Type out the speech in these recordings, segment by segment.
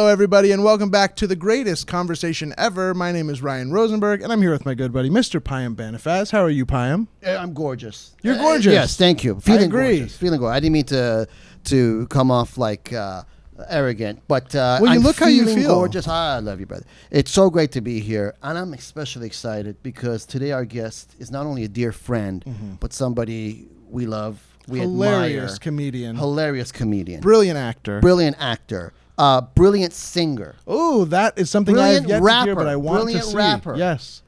Hello, everybody, and welcome back to the greatest conversation ever. My name is Ryan Rosenberg, and I'm here with my good buddy, Mr. Payam Banafaz. How are you, Payam? I'm gorgeous. You're gorgeous. Yes, thank you. I agree. Gorgeous. Feeling gorgeous. I didn't mean to come off like arrogant, but well, you look how you feel. Gorgeous. I love you, brother. It's so great to be here, and I'm especially excited because today our guest is not only a dear friend, but somebody we love. We Hilarious admire. comedian. Hilarious comedian. Brilliant actor. Brilliant actor. Brilliant singer. Oh, that is something I have yet to hear, but I want to see. Brilliant rapper. Yes.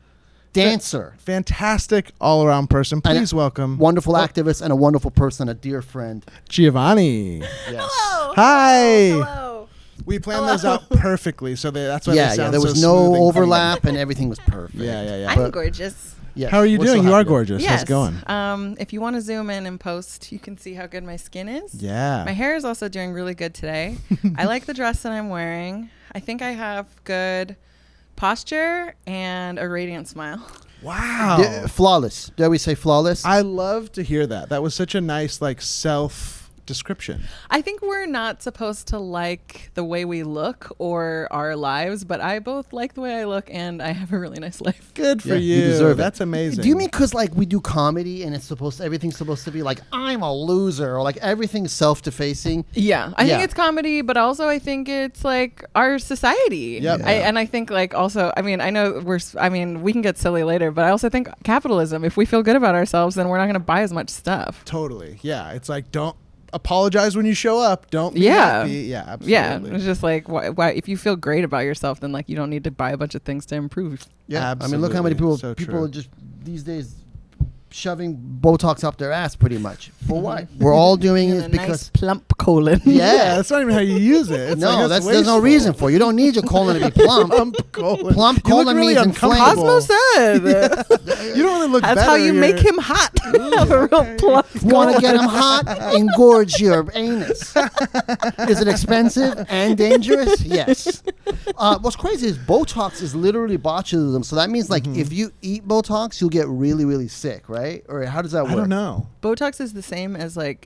Dancer. Fantastic all-around person. Please welcome. Wonderful activist and a wonderful person, a dear friend. Giavani. Yes. Hello. Hi. Hello. We planned those out perfectly, so that's why they sound there so was smooth no and overlap and everything was perfect. Yeah. I'm gorgeous. Yes. How are you We're doing? so You are happy. gorgeous. Yes. How's it going? If you want to zoom in and post, you can see how good my skin is. Yeah. My hair is also doing really good today. I like the dress that I'm wearing. I think I have good posture and a radiant smile. Wow. Flawless. Dare we say flawless? I love to hear that. That was such a nice, self description. I think we're not supposed to like the way we look or our lives, but I both like the way I look and I have a really nice life. Good for Yeah, you. you deserve it. That's amazing. Do you mean because we do comedy and everything's supposed to be like I'm a loser or everything's self-defacing? Yeah, I Yeah. think it's comedy, but also I think it's our society. Yep. And I think also, I know we can get silly later, but I also think capitalism, if we feel good about ourselves, then we're not going to buy as much stuff. Totally. Yeah. It's don't apologize when you show up. Don't be Yeah. happy. Yeah, absolutely. Yeah, it's just why if you feel great about yourself, then you don't need to buy a bunch of things to improve. Yeah. Absolutely. I mean, look how many people So people true. are just these days shoving Botox up their ass pretty much. For what? We're all doing And it a because nice plump colon. Yeah. That's not even how you use it. It's no, that's there's no wasteful. reason for it. You don't need your colon to be plump. Plump colon. Plump You look colon really means inflamed. uncomfortable. Cosmo said. You don't really look That's better. how you make You're- him hot. Have a real plump Want to colon. get them hot? Engorge your anus. Is it expensive and dangerous? Yes. What's crazy is Botox is literally botulism. So that means if you eat Botox, you'll get really, really sick, right? Or how does that work? I don't know. Botox is the same as a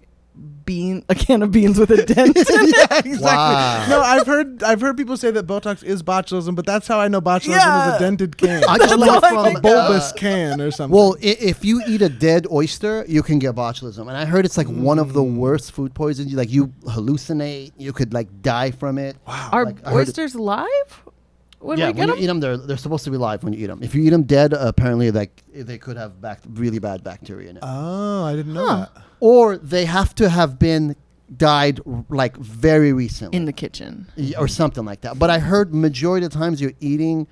can of beans with a dent. Yeah, exactly. Wow. No, I've heard people say that Botox is botulism, but that's how I know botulism is a dented can. I just learned from a bulbous can or something. Well, if you eat a dead oyster, you can get botulism, and I heard it's one of the worst food poisons. You hallucinate, you could die from it. wow. Are I heard oysters live? When yeah, we get when you eat them, they're supposed to be live when you eat them. If you eat them dead, apparently they could have really bad bacteria in it, Oh, I didn't know Huh. that. or they have to have been died very recently in the kitchen. or something like that. But I heard majority of the times you're eating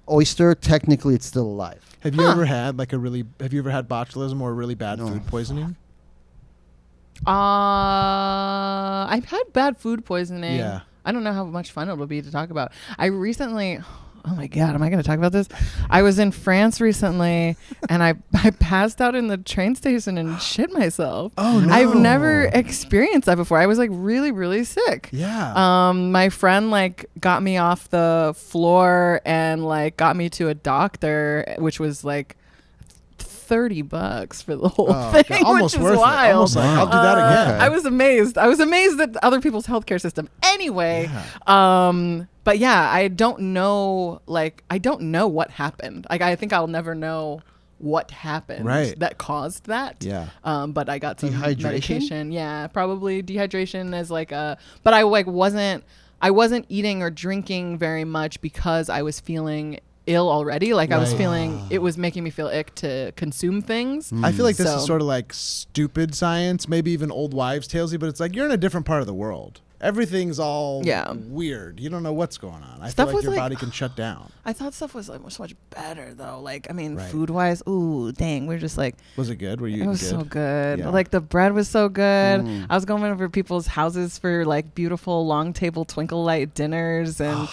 oyster, technically it's still alive. Have you ever had have you ever had botulism or really bad No. food poisoning? I've had bad food poisoning. Yeah. I don't know how much fun it'll be to talk about. I recently, oh my God, am I going to talk about this? I was in France recently and I passed out in the train station and shit myself. Oh, no. I've never experienced that before. I was really, really sick. Yeah. My friend got me off the floor and got me to a doctor, which was $30 for the whole thing, God, almost which is worth it. wild. Almost I'll do that again. I was amazed. I was amazed at other people's healthcare system. Anyway, but yeah, I don't know. I don't know what happened. I think I'll never know what happened that caused that. Yeah. But I got some Dehydration? medication. Yeah, probably dehydration as but I wasn't eating or drinking very much because I was feeling ill already. I was feeling it was making me feel ick to consume things. I feel like this So- is sort of stupid science, maybe even old wives' talesy, but it's you're in a different part of the world. Everything's all weird. You don't know what's going on. I Stuff feel was your body can shut down. I thought stuff was so much better though. Right. Food wise, ooh, dang, we're just Was it good? Were you it eating was good? so good. Yeah. The bread was so good. I was going over people's houses for beautiful long table twinkle light dinners and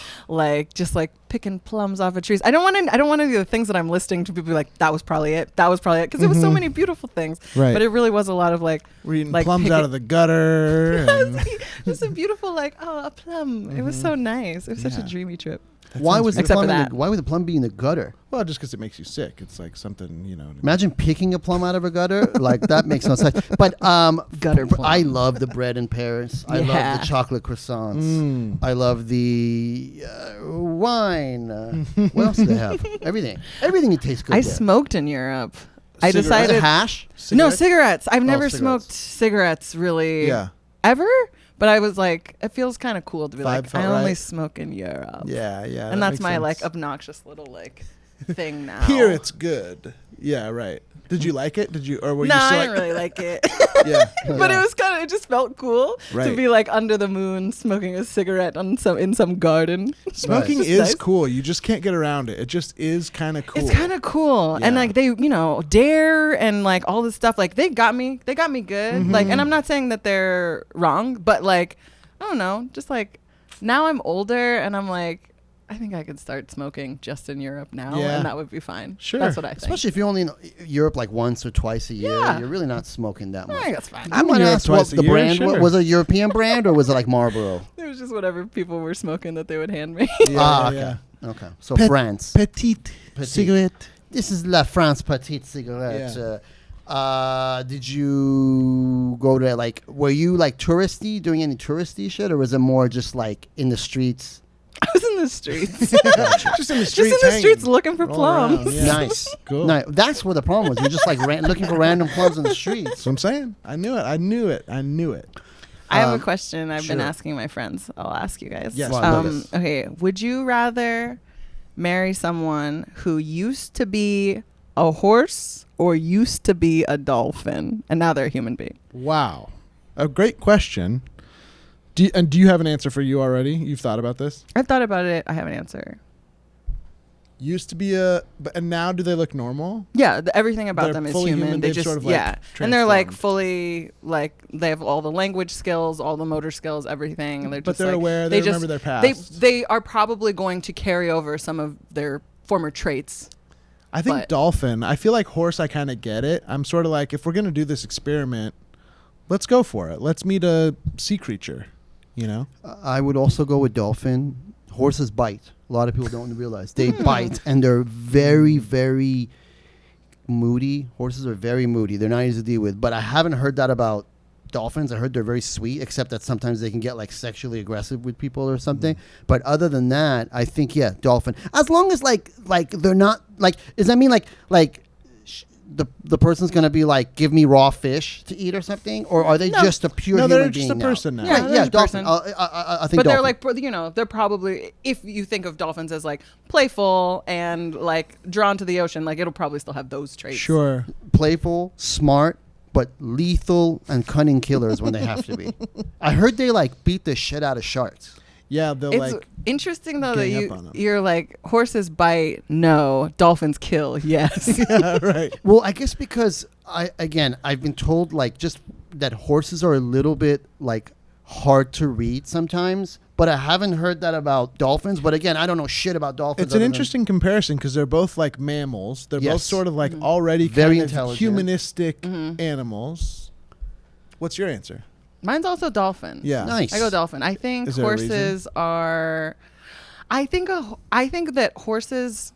just picking plums off of trees. I don't want to do the things that I'm listing to people that was probably it. That was probably it because it was so many beautiful things. Right. But it really was a lot of We're eating plums out of the gutter. and- just a beautiful a plum. It was so nice. It was such a Yeah. dreamy trip. Why was the Except for plum? that. Why would the plum be in the gutter? Well, just because it makes you sick. It's like something, you know. Imagine picking a plum out of a gutter. Like, that makes no sense. But Gutter plum. I love the bread in Paris. I love Yeah. the chocolate croissants. I love the wine. What else do they have? Everything. Everything tastes good I there. smoked in Europe. I Cigarettes? Was it decided hash? no cigarettes. I've never cigarettes. smoked cigarettes really Yeah. ever. But I was like, it feels kind of cool to be Vibe like, felt I only right. smoke in Europe. Yeah, yeah. And that that's makes my sense. like obnoxious little like thing now. Here it's good. Yeah, right. Did you like it? Did you, or were No, you still I didn't really like it. Yeah. But it was kind of, it just felt cool to Right. be like under the moon smoking a cigarette on in some garden. Smoking Just is nice. cool. You just can't get around it. It just is kind of cool. It's kind of cool. And Yeah. like they, Dare and like all this stuff, like they got me good. Mm-hmm. Like, and I'm not saying that they're wrong, but like, I don't know, just like now I'm older and I'm like, I think I could start smoking just in Europe now, Yeah. and that would be fine. Sure. That's what I think. Especially if you're only in Europe like once or twice a year. Yeah. You're really not smoking that I much. think that's fine. I in want to Europe ask what twice a the year, brand sure. was. It a European brand or was it like Marlboro? It was just whatever people were smoking that they would hand me. Yeah, okay. yeah. Okay. So France. Petite, Petite. cigarette. This is La France Petite Cigarette. Did you go to like, were you like touristy, doing any touristy shit, or was it more just like in the streets? I was in the streets. Just in the streets. Just in the hanging. streets looking for Rolling around, plums. yeah. Nice. Cool. No, that's what the problem was. You're just like looking for random plums in the streets. That's what I'm saying. I knew it. I knew it. I knew it. I have a question I've been sure. asking my friends. I'll ask you guys. Yes, please. Okay. Would you rather marry someone who used to be a horse or used to be a dolphin and now they're a human being? Wow. A great question. Do you have an answer for you already? You've thought about this? I've thought about it. I have an answer. Used to be and now do they look normal? Yeah, everything about They're them is fully human. human, They they've just sort of, like, and they're like transformed. fully like they have all the language skills, all the motor skills, everything. And they're But just they're like, aware, they remember their past. They are probably going to carry over some of their former traits. I think But- dolphin. I feel like horse, I kind of get it. I'm sort of like, if we're going to do this experiment, let's go for it. Let's meet a sea creature, you know? I would also go with dolphin. Horses bite. A lot of people don't realize they bite, and they're very, very moody. Horses are very moody. They're not easy to deal with. But I haven't heard that about dolphins. I heard they're very sweet, except that sometimes they can get like sexually aggressive with people or something. But other than that, I think dolphin. As long as like they're not like. Does that mean like the person's gonna be like, give me raw fish to eat or something, or are they just a pure No, human they're being just a now? person now. Yeah, Right, they're a dolphin. person. I think But they're dolphin. like, they're probably, if you think of dolphins as like playful and like drawn to the ocean, like it'll probably still have those traits. Sure. Playful, smart, but lethal and cunning killers when they have to be. I heard they like beat the shit out of sharks. Yeah, they'll It's like... interesting though that gang up on 'em. you're like, horses bite, no, dolphins kill, yes. Yeah, right. Well, I guess because I've been told like just that horses are a little bit like hard to read sometimes, but I haven't heard that about dolphins. But again, I don't know shit about dolphins. It's an interesting comparison because they're both like mammals. They're both Yes. sort of like already Very kind of intelligent. humanistic animals. What's your answer? Mine's also dolphin. Yeah. Nice. I go dolphin. I think Is there a horses are. I think that horses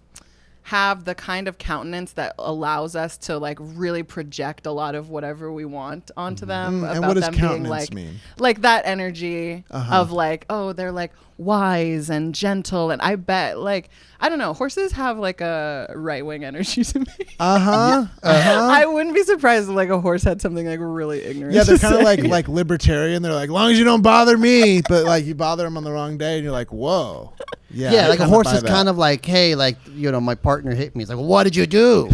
have the kind of countenance that allows us to like really project a lot of whatever we want onto them. And About what does them being countenance like, mean? like that energy Uh-huh. of like, oh, they're like wise and gentle, and I bet like I don't know, horses have like a right wing energy to me. Uh-huh. I wouldn't be surprised if like a horse had something like really ignorant. Yeah, they're to kind of say. like libertarian. They're like, as long as you don't bother me, but like you bother them on the wrong day, and you're like, whoa. Yeah, Yeah, I like a kinda horse buy is that. kind of like, hey, like, my partner hit me. It's like, well, what did you do?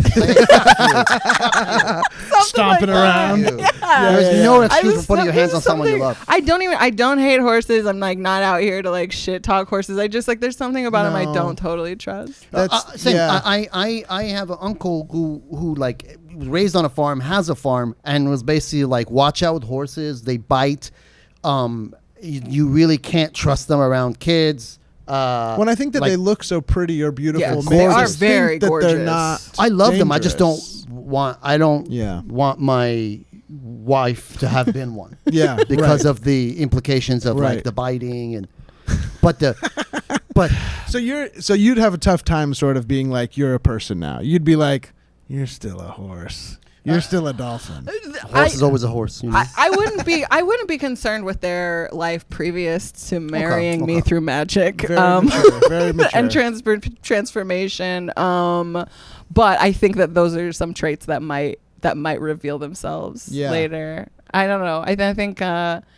stomping like around. There's no excuse just- for putting your hands this on is someone you something- love. I don't hate horses. I'm like not out here to like shit talk horses. I just like there's something about them I No. don't totally trust. That's Same. yeah. I have an uncle who like was raised on a farm, has a farm, and was basically like, watch out with horses. They bite. You really can't trust them around kids. when I think that like- they look so pretty or beautiful, Yeah, makes they are us very think that gorgeous. they're not. I love them. I just don't dangerous. want. I don't Yeah. want my wife to have been one. Yeah, because right. of the implications of like Right. the biting and. But But so you'd have a tough time sort of being like you're a person now. You'd be like, you're still a horse. You're still a dolphin. a horse is always a horse. You know? I wouldn't be concerned with their life previous to marrying me through magic. Very mature, very mature. And transformation. But I think that those are some traits that might reveal themselves later. I don't know. I think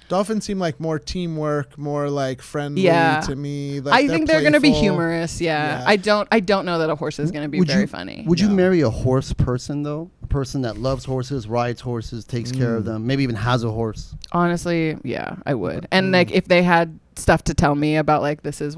dolphins seem like more teamwork, more like friendly to me. Like I think they're going to be playful. humorous. Yeah. I don't know that a horse is going to be very funny. Would you marry a horse person though? A person that loves horses, rides horses, takes care of them, maybe even has a horse. Honestly, yeah, I would. And like if they had stuff to tell me about like this is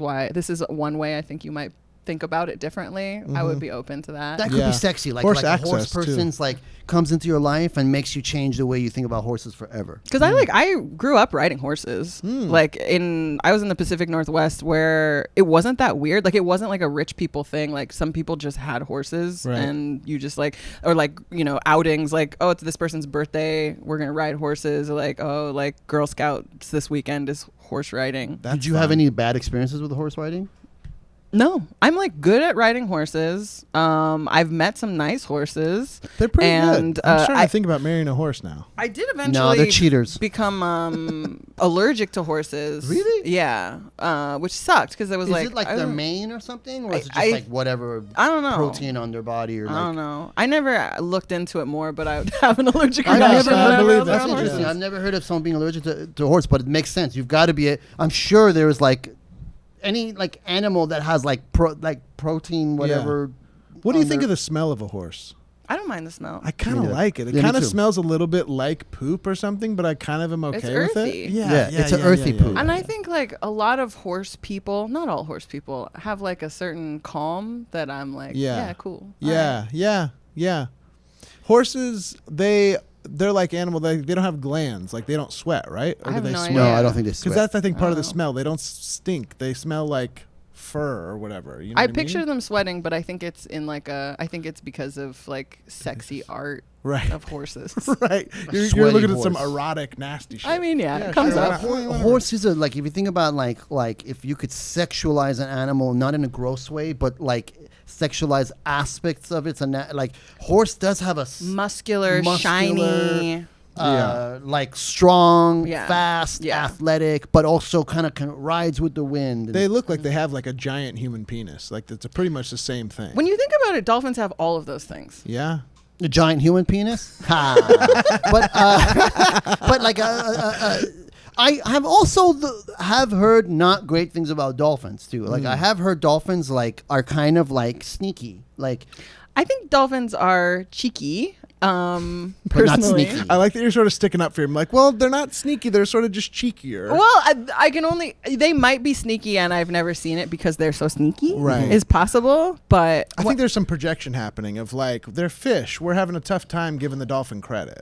one way I think you might think about it differently, I would be open to that. That could be sexy. Like a horse person's like comes into your life and makes you change the way you think about horses forever. Because I grew up riding horses. Like I was in the Pacific Northwest where it wasn't that weird. Like it wasn't like a rich people thing. Like some people just had horses and you just like, or like, you know, outings like, oh, it's this person's birthday, we're gonna ride horses. Or like, oh, like Girl Scouts this weekend is horse riding. Did you have any bad experiences with horse riding? No, I'm like good at riding horses. I've met some nice horses. They're pretty good. I'm starting to think about marrying a horse now. I did eventually. No, they're cheaters. Become allergic to horses. Really? Yeah. Which sucked because it was Is it like their mane or something, or is it just like whatever? I don't know. Protein on their body, or I don't know. I never looked into it more, but I would have an allergic I reaction. believe that's interesting. I've never heard of someone being allergic to a horse, but it makes sense. You've got to be. I'm sure there's like any like animal that has like protein, whatever. What do you think of the smell of a horse? I don't mind the smell. I kind of like it. It kind of smells a little bit like poop or something, but I kind of am okay with it. Yeah, it's an earthy poop. And I think like a lot of horse people, not all horse people, have like a certain calm that I'm like, yeah cool. Yeah. Horses, they're like animal. They don't have glands. Like they don't sweat, right? Or I have do they no sweat? idea. No, I don't think they sweat. Because that's I think part of the smell. They don't stink. They smell like fur or whatever. You know I what picture mean? them sweating, but I think it's in like I think it's because of like sexy art of horses. Right. You're looking at some erotic, nasty shit. I mean, it comes up. Horses are like, if you think about like if you could sexualize an animal, not in a gross way, but like sexualize aspects of it, and like horse does have a muscular, shiny. Like strong, fast, athletic, but also kind of rides with the wind. They look like they have like a giant human penis. Like it's pretty much the same thing. When you think about it, dolphins have all of those things. Yeah. A giant human penis? but like I have also have heard not great things about dolphins too. Like I have heard dolphins like are kind of like sneaky. Like I think dolphins are cheeky. But personally. not sneaky. I like that you're sort of sticking up for him. Like, well, they're not sneaky. They're sort of just cheekier. Well, I can only... They might be sneaky, and I've never seen it because they're so sneaky. Right. Is possible, but... I think there's some projection happening of like, they're fish. We're having a tough time giving the dolphin credit.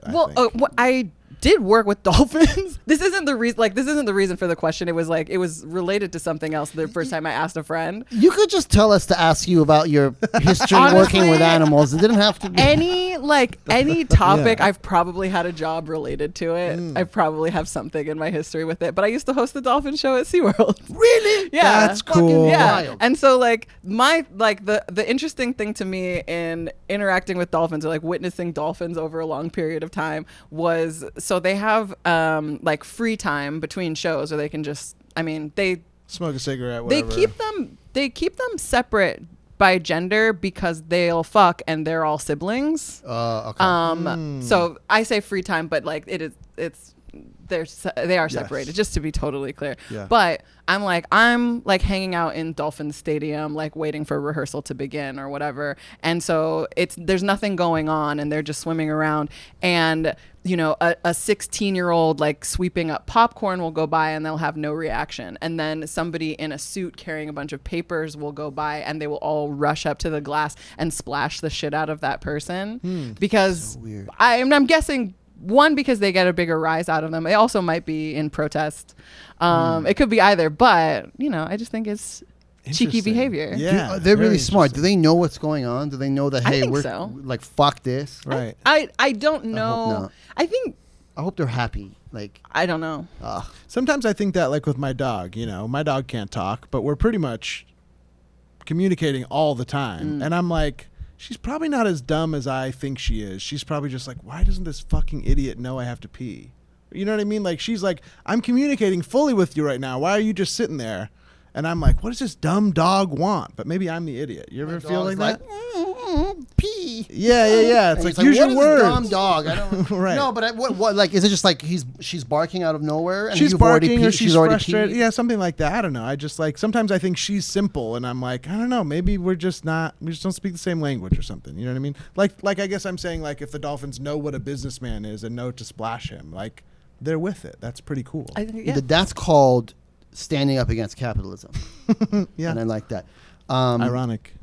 I did work with dolphins. This isn't the reason. Like, this isn't the reason for the question. It was like it was related to something else. The first time I asked a friend, you could just tell us to ask you about your history working with animals. It didn't have to be any topic. I've probably had a job related to it. I probably have something in my history with it. But I used to host the dolphin show at SeaWorld. Really? Yeah, that's cool. Yeah, Wild. and so like the interesting thing to me in interacting with dolphins or like witnessing dolphins over a long period of time was. So they have like free time between shows where they can just they smoke a cigarette, whatever. They keep them separate by gender because they'll fuck and they're all siblings. Okay. So I say free time, but like they are separated, just to be totally clear. Yeah. But I'm like hanging out in Dolphin Stadium, like waiting for rehearsal to begin or whatever. And so there's nothing going on and they're just swimming around. And, you know, a 16-year-old like sweeping up popcorn will go by and they'll have no reaction. And then somebody in a suit carrying a bunch of papers will go by and they will all rush up to the glass and splash the shit out of that person. Because so weird. I'm guessing, one, because they get a bigger rise out of them. It also might be in protest. It could be either, but you know, I just think it's cheeky behavior. Yeah, they're really smart. Do they know what's going on? Do they know that, hey, we're so. like, fuck this? Right. I don't know. I hope they're happy. Like, I don't know. Sometimes I think that like with my dog, you know, my dog can't talk, but we're pretty much communicating all the time. And I'm like, she's probably not as dumb as I think she is. She's probably just like, why doesn't this fucking idiot know I have to pee? You know what I mean? Like, she's like, I'm communicating fully with you right now. Why are you just sitting there? And I'm like, what does this dumb dog want? But maybe I'm the idiot. You ever feel like that? Pee. Yeah. It's like, use what your words. Dumb dog. I don't. Right. No, but what? Like, is it just like she's barking out of nowhere? And She's you've already barking or peed? she's already frustrated. peed? Yeah, something like that. I don't know. I just like, sometimes I think she's simple and I'm like, I don't know, maybe we just don't speak the same language or something. You know what I mean? Like I guess I'm saying, like, if the Dolphins know what a businessman is and know to splash him, like, they're with it. That's pretty cool. I think, yeah. That's called standing up against capitalism. Yeah. And I like that. Ironic.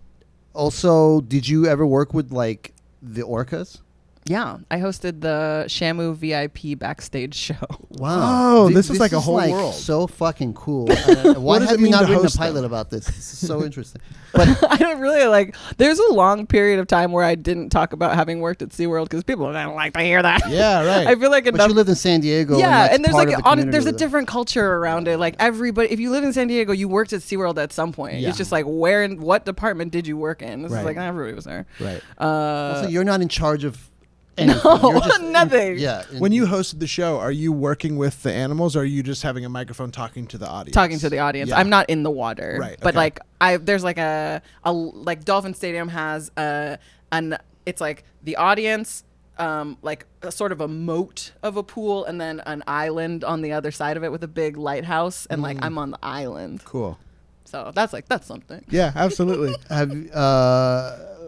Also, did you ever work with like the orcas? Yeah, I hosted the Shamu VIP backstage show. Wow. Oh, this is like a whole world. So fucking cool. Why What does have it you mean not to written a host pilot them? about this? This is so interesting. But I don't really like. There's a long period of time where I didn't talk about having worked at SeaWorld because people don't like to hear that. Yeah, right. I feel like but enough. you lived in San Diego. Yeah, and and there's part like of the community there's a over there. different culture around it. Like everybody, if you live in San Diego, you worked at SeaWorld at some point. Yeah. It's just like where and what department did you work in? This Right. is like everybody was there. Right. Also, you're not in charge of anything. No, You're just nothing. Yeah. When you hosted the show, are you working with the animals or are you just having a microphone talking to the audience? Talking to the audience. Yeah. I'm not in the water. Right, But okay. like there's like like Dolphin Stadium has it's like the audience, like a sort of a moat of a pool and then an island on the other side of it with a big lighthouse and like I'm on the island. Cool. So that's something. Yeah, absolutely.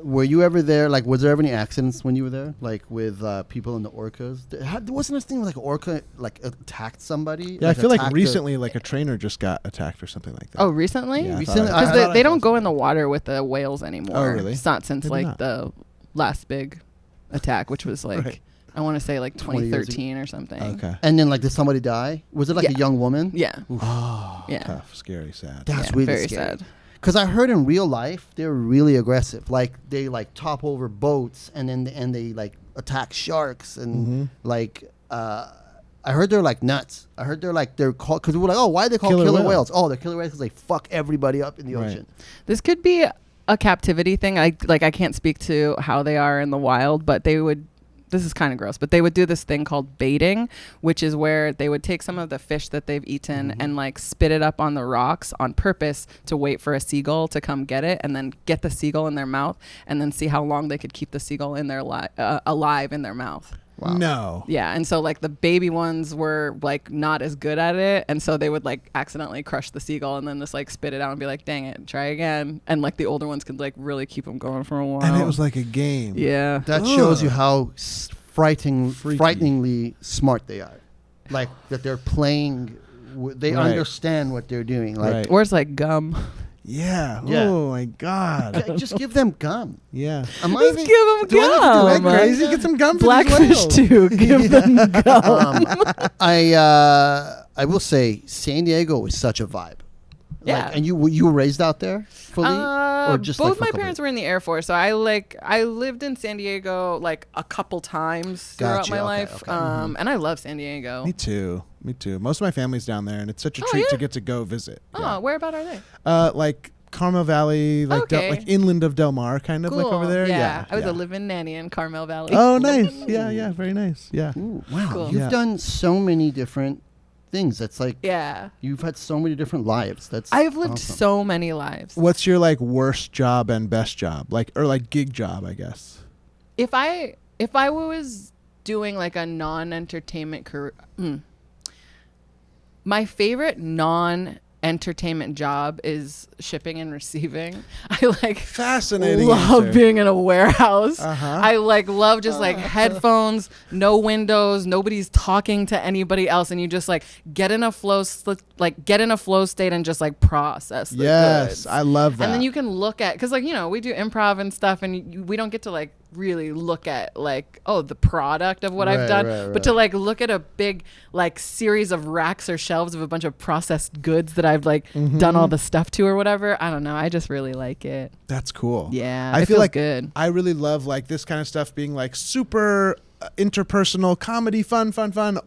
Were you ever there? Like, was there ever any accidents when you were there? Like with people in the orcas? Wasn't this thing like orca like attacked somebody? Yeah, I feel like attacked recently, like a trainer just got attacked or something like that. Oh, recently? Yeah, I Recently? thought I- Because I thought they I don't saw go in the water with the whales anymore. Oh, really? It's not since Maybe like not. the last big attack, which was like Right. I want to say like 20 years ago. 2013 or something. Okay. And then, like, did somebody die? Was it like a Yeah. young woman? Yeah. Oh, Yeah. tough, scary, sad. That's Yeah, really very scary. sad. Because I heard in real life they're really aggressive. Like they like top over boats and then they like attack sharks and like I heard they're like nuts. I heard they're called because we're like, oh, why are they called Killer killer whale. whales? Oh, they're killer whales because they fuck everybody up in the Right. ocean. This could be a captivity thing. I can't speak to how they are in the wild, but they would. This is kind of gross, but they would do this thing called baiting, which is where they would take some of the fish that they've eaten and like spit it up on the rocks on purpose to wait for a seagull to come get it and then get the seagull in their mouth and then see how long they could keep the seagull in their alive in their mouth. Wow. No. Yeah, and so like the baby ones were like not as good at it, and so they would like accidentally crush the seagull and then just like spit it out and be like, "Dang it, try again." And like the older ones could like really keep them going for a while. And it was like a game. yeah, That shows you Ugh. how Freaky. frighteningly smart they are. Like that they're playing. They Right. understand what they're doing. Like Right. or it's like gum. Yeah. Yeah. Oh my God. just give them gum. Yeah. Am I Just even- give them do I have to do gum. Isn't that crazy? Get some gum for these Blackfish whales. too. Give them gum. I will say San Diego is such a vibe. Yeah. Like, and you were raised out there fully, or just both like for a my couple parents years? were in the Air Force, so I lived in San Diego like a couple times throughout Gotcha, my okay, life, okay. and I love San Diego. Me too. Me too. Most of my family's down there, and it's such a Oh, treat yeah? to get to go visit. Oh, where about are they? Like Carmel Valley, like Okay. like inland of Del Mar, kind of like over there. Yeah, I was yeah. a live-in nanny in Carmel Valley. Oh, nice. Yeah, very nice. Yeah. Ooh, wow, Cool. you've Yeah. done so many different things. That's like Yeah, you've had so many different lives. That's I've lived awesome. so many lives. What's your like worst job and best job, like or like gig job, I guess? If I was doing like a non-entertainment career, my favorite non-entertainment job is shipping and receiving. I like Fascinating. love answer. being in a warehouse. Uh-huh. I like love just like headphones, no windows, nobody's talking to anybody else, and you just like get in a flow state and just like process. The Yes, goods. I love that. And then you can look at, because like, you know, we do improv and stuff, and we don't get to like really look at like, oh, the product of what I've Right, done, right, but right. to like look at a big like series of racks or shelves of a bunch of processed goods that I've like done all the stuff to or whatever. I don't know. I just really like it. That's cool. Yeah, I it feel feels like good. I really love like this kind of stuff being like super interpersonal comedy, fun,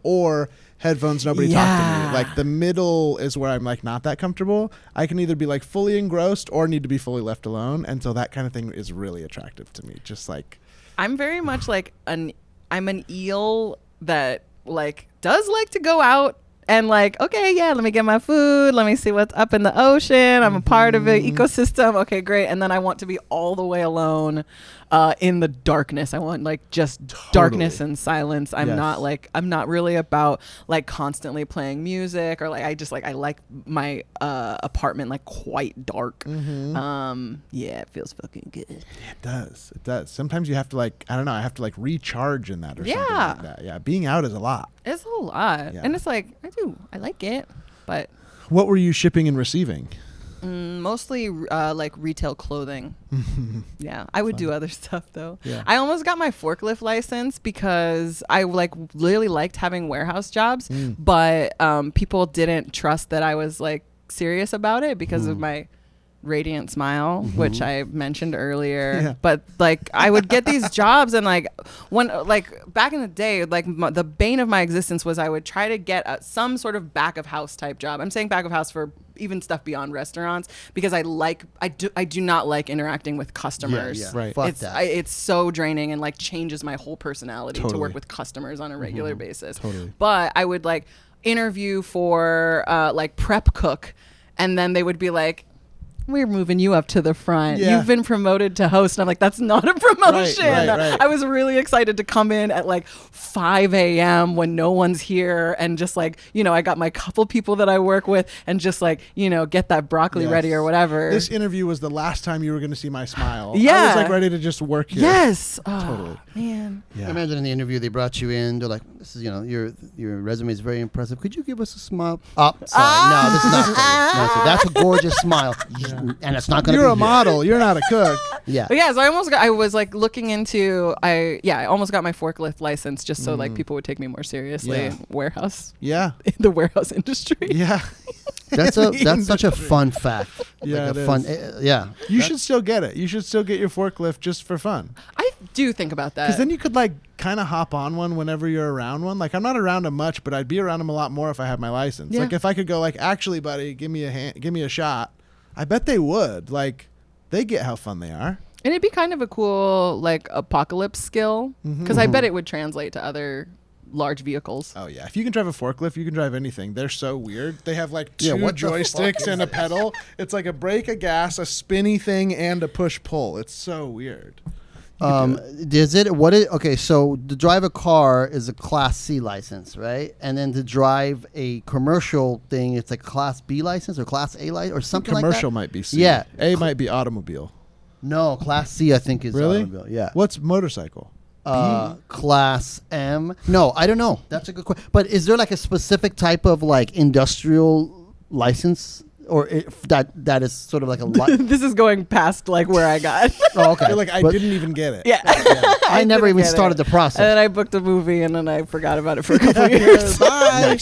or headphones, nobody talk to me. Like the middle is where I'm like not that comfortable. I can either be like fully engrossed or need to be fully left alone. And so that kind of thing is really attractive to me. Just like I'm very much like I'm an eel that like does like to go out and like, okay, yeah, let me get my food. Let me see what's up in the ocean. I'm a part of an ecosystem. Okay, great. And then I want to be all the way alone in the darkness. I want like just darkness and silence. I'm not really about like constantly playing music or like I like my apartment like quite dark. Yeah, it feels fucking good. It does. Sometimes you have to like, I don't know, I have to like recharge in that or something like that. Yeah, being out is a lot. It's a lot. And it's like, I like it, but. What were you shipping and receiving? Mostly like retail clothing. Yeah, I would do other stuff though. Yeah. I almost got my forklift license because I like really liked having warehouse jobs, but people didn't trust that I was like serious about it because of my radiant smile, which I mentioned earlier. Yeah. But like I would get these jobs and like when like back in the day, like the bane of my existence was I would try to get some sort of back of house type job. I'm saying back of house for even stuff beyond restaurants because I do not like interacting with customers. Yeah. Right. Fuck that. It's so draining and like changes my whole personality to work with customers on a regular basis. Totally. But I would like interview for like prep cook, and then they would be like, we're moving you up to the front. Yeah. You've been promoted to host. And I'm like, that's not a promotion. Right. I was really excited to come in at like 5 a.m. when no one's here. And just like, I got my couple people that I work with and just like, get that broccoli ready or whatever. This interview was the last time you were going to see my smile. Yeah. I was like ready to just work here. Yes. Oh, Totally. man. Yeah. Imagine in the interview they brought you in. They're like, "This is, your resume is very impressive. Could you give us a smile?" Oh, sorry, no, this is not for you. No, so that's a gorgeous smile, and it's not going to be. You're a here. model. You're not a cook. Yeah. But yeah, so I was like looking into, I almost got my forklift license just so like people would take me more seriously in warehouse. Yeah. In the warehouse industry. Yeah. That's such a fun fact. Yeah, like it a fun. is. Yeah. You should still get it. You should still get your forklift just for fun. I do think about that. Because then you could like kind of hop on one whenever you're around one. Like I'm not around them much, but I'd be around them a lot more if I had my license. Yeah. Like if I could go like, actually, buddy, give me a shot. I bet they would. Like they get how fun they are. And it'd be kind of a cool like apocalypse skill because I bet it would translate to other large vehicles. Oh yeah, if you can drive a forklift, you can drive anything. They're so weird. They have like two what the fuck joysticks is and a pedal. It's like a brake, a gas, a spinny thing, and a push pull. It's so weird. Okay, so to drive a car is a Class C license, right? And then to drive a commercial thing, it's a Class B license or Class A license or something like that. Commercial might be C. Yeah. A might be automobile. No, Class C I think is Really? automobile. Yeah. What's motorcycle? Class M. No, I don't know. That's a good question. But is there like a specific type of like industrial license, or that is sort of like a? This is going past like where I got. Oh, okay. You're like I didn't even get it. Yeah. I never didn't even get started it. the process. And then I booked a movie and then I forgot about it for a couple of years. Bye.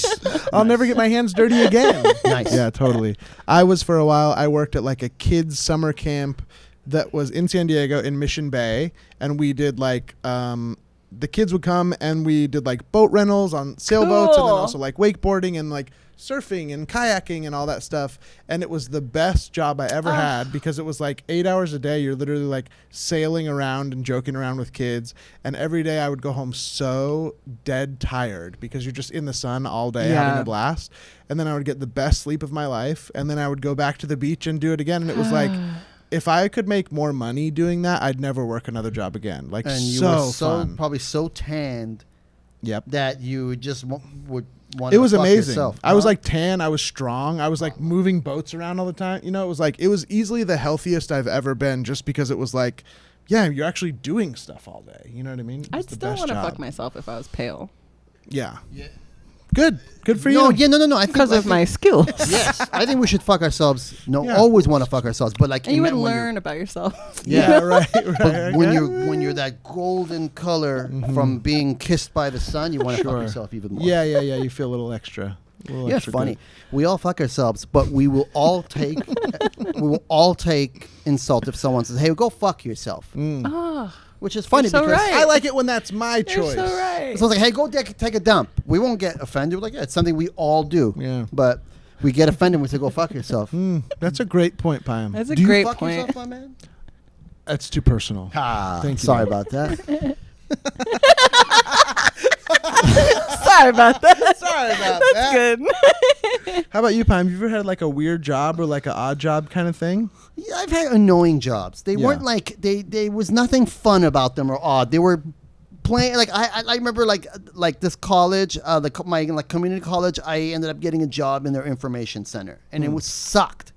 I'll never get my hands dirty again. Nice. Yeah, totally. I was for a while. I worked at like a kids summer camp that was in San Diego in Mission Bay, and we did like the kids would come and we did like boat rentals on sailboats and then Cool. also like wakeboarding and like surfing and kayaking and all that stuff. And it was the best job I ever had because it was like 8 hours a day. You're literally like sailing around and joking around with kids. And every day I would go home so dead tired because you're just in the sun all day having a blast. And then I would get the best sleep of my life. And then I would go back to the beach and do it again. And it was like, if I could make more money doing that, I'd never work another job again. Like, and you so were fun. probably so tanned Yep. that you just would want It to was fuck amazing. yourself. I was like tan. I was strong. I was like moving boats around all the time. You know, it was easily the healthiest I've ever been just because it was like, yeah, you're actually doing stuff all day. You know what I mean? I'd It's the still best want to job. fuck myself if I was pale. Yeah. Yeah. Good for No, you. no. I think Because of my skills. Yes, I think we should fuck ourselves. No, Yeah. always want to fuck ourselves, but like And you would when you're- learn about yourself. Yeah, right. But when you're that golden color from being kissed by the sun, you want to fuck Sure. yourself even more. Yeah. You feel a little extra. Yeah, it's extra funny. good. We all fuck ourselves, but we will all take insult if someone says, "Hey, go fuck yourself." Mm. which is funny You're so because right. I like it when that's my You're choice. so right. so it's like, hey, go take a dump. We won't get offended. We're like, yeah, it's something we all do. Yeah. But we get offended when we say, go fuck yourself. That's a great point, Payam. That's a Do you great fuck point. yourself, my man? That's too personal. Thank you. Sorry about that. Sorry about that. Sorry about That's that. good. How about you, Payam? You ever had like a weird job or like an odd job kind of thing? Yeah, I've had annoying jobs. They Yeah. weren't like they was nothing fun about them or odd. They were playing like I remember like this college, my like community college. I ended up getting a job in their information center, and it was sucked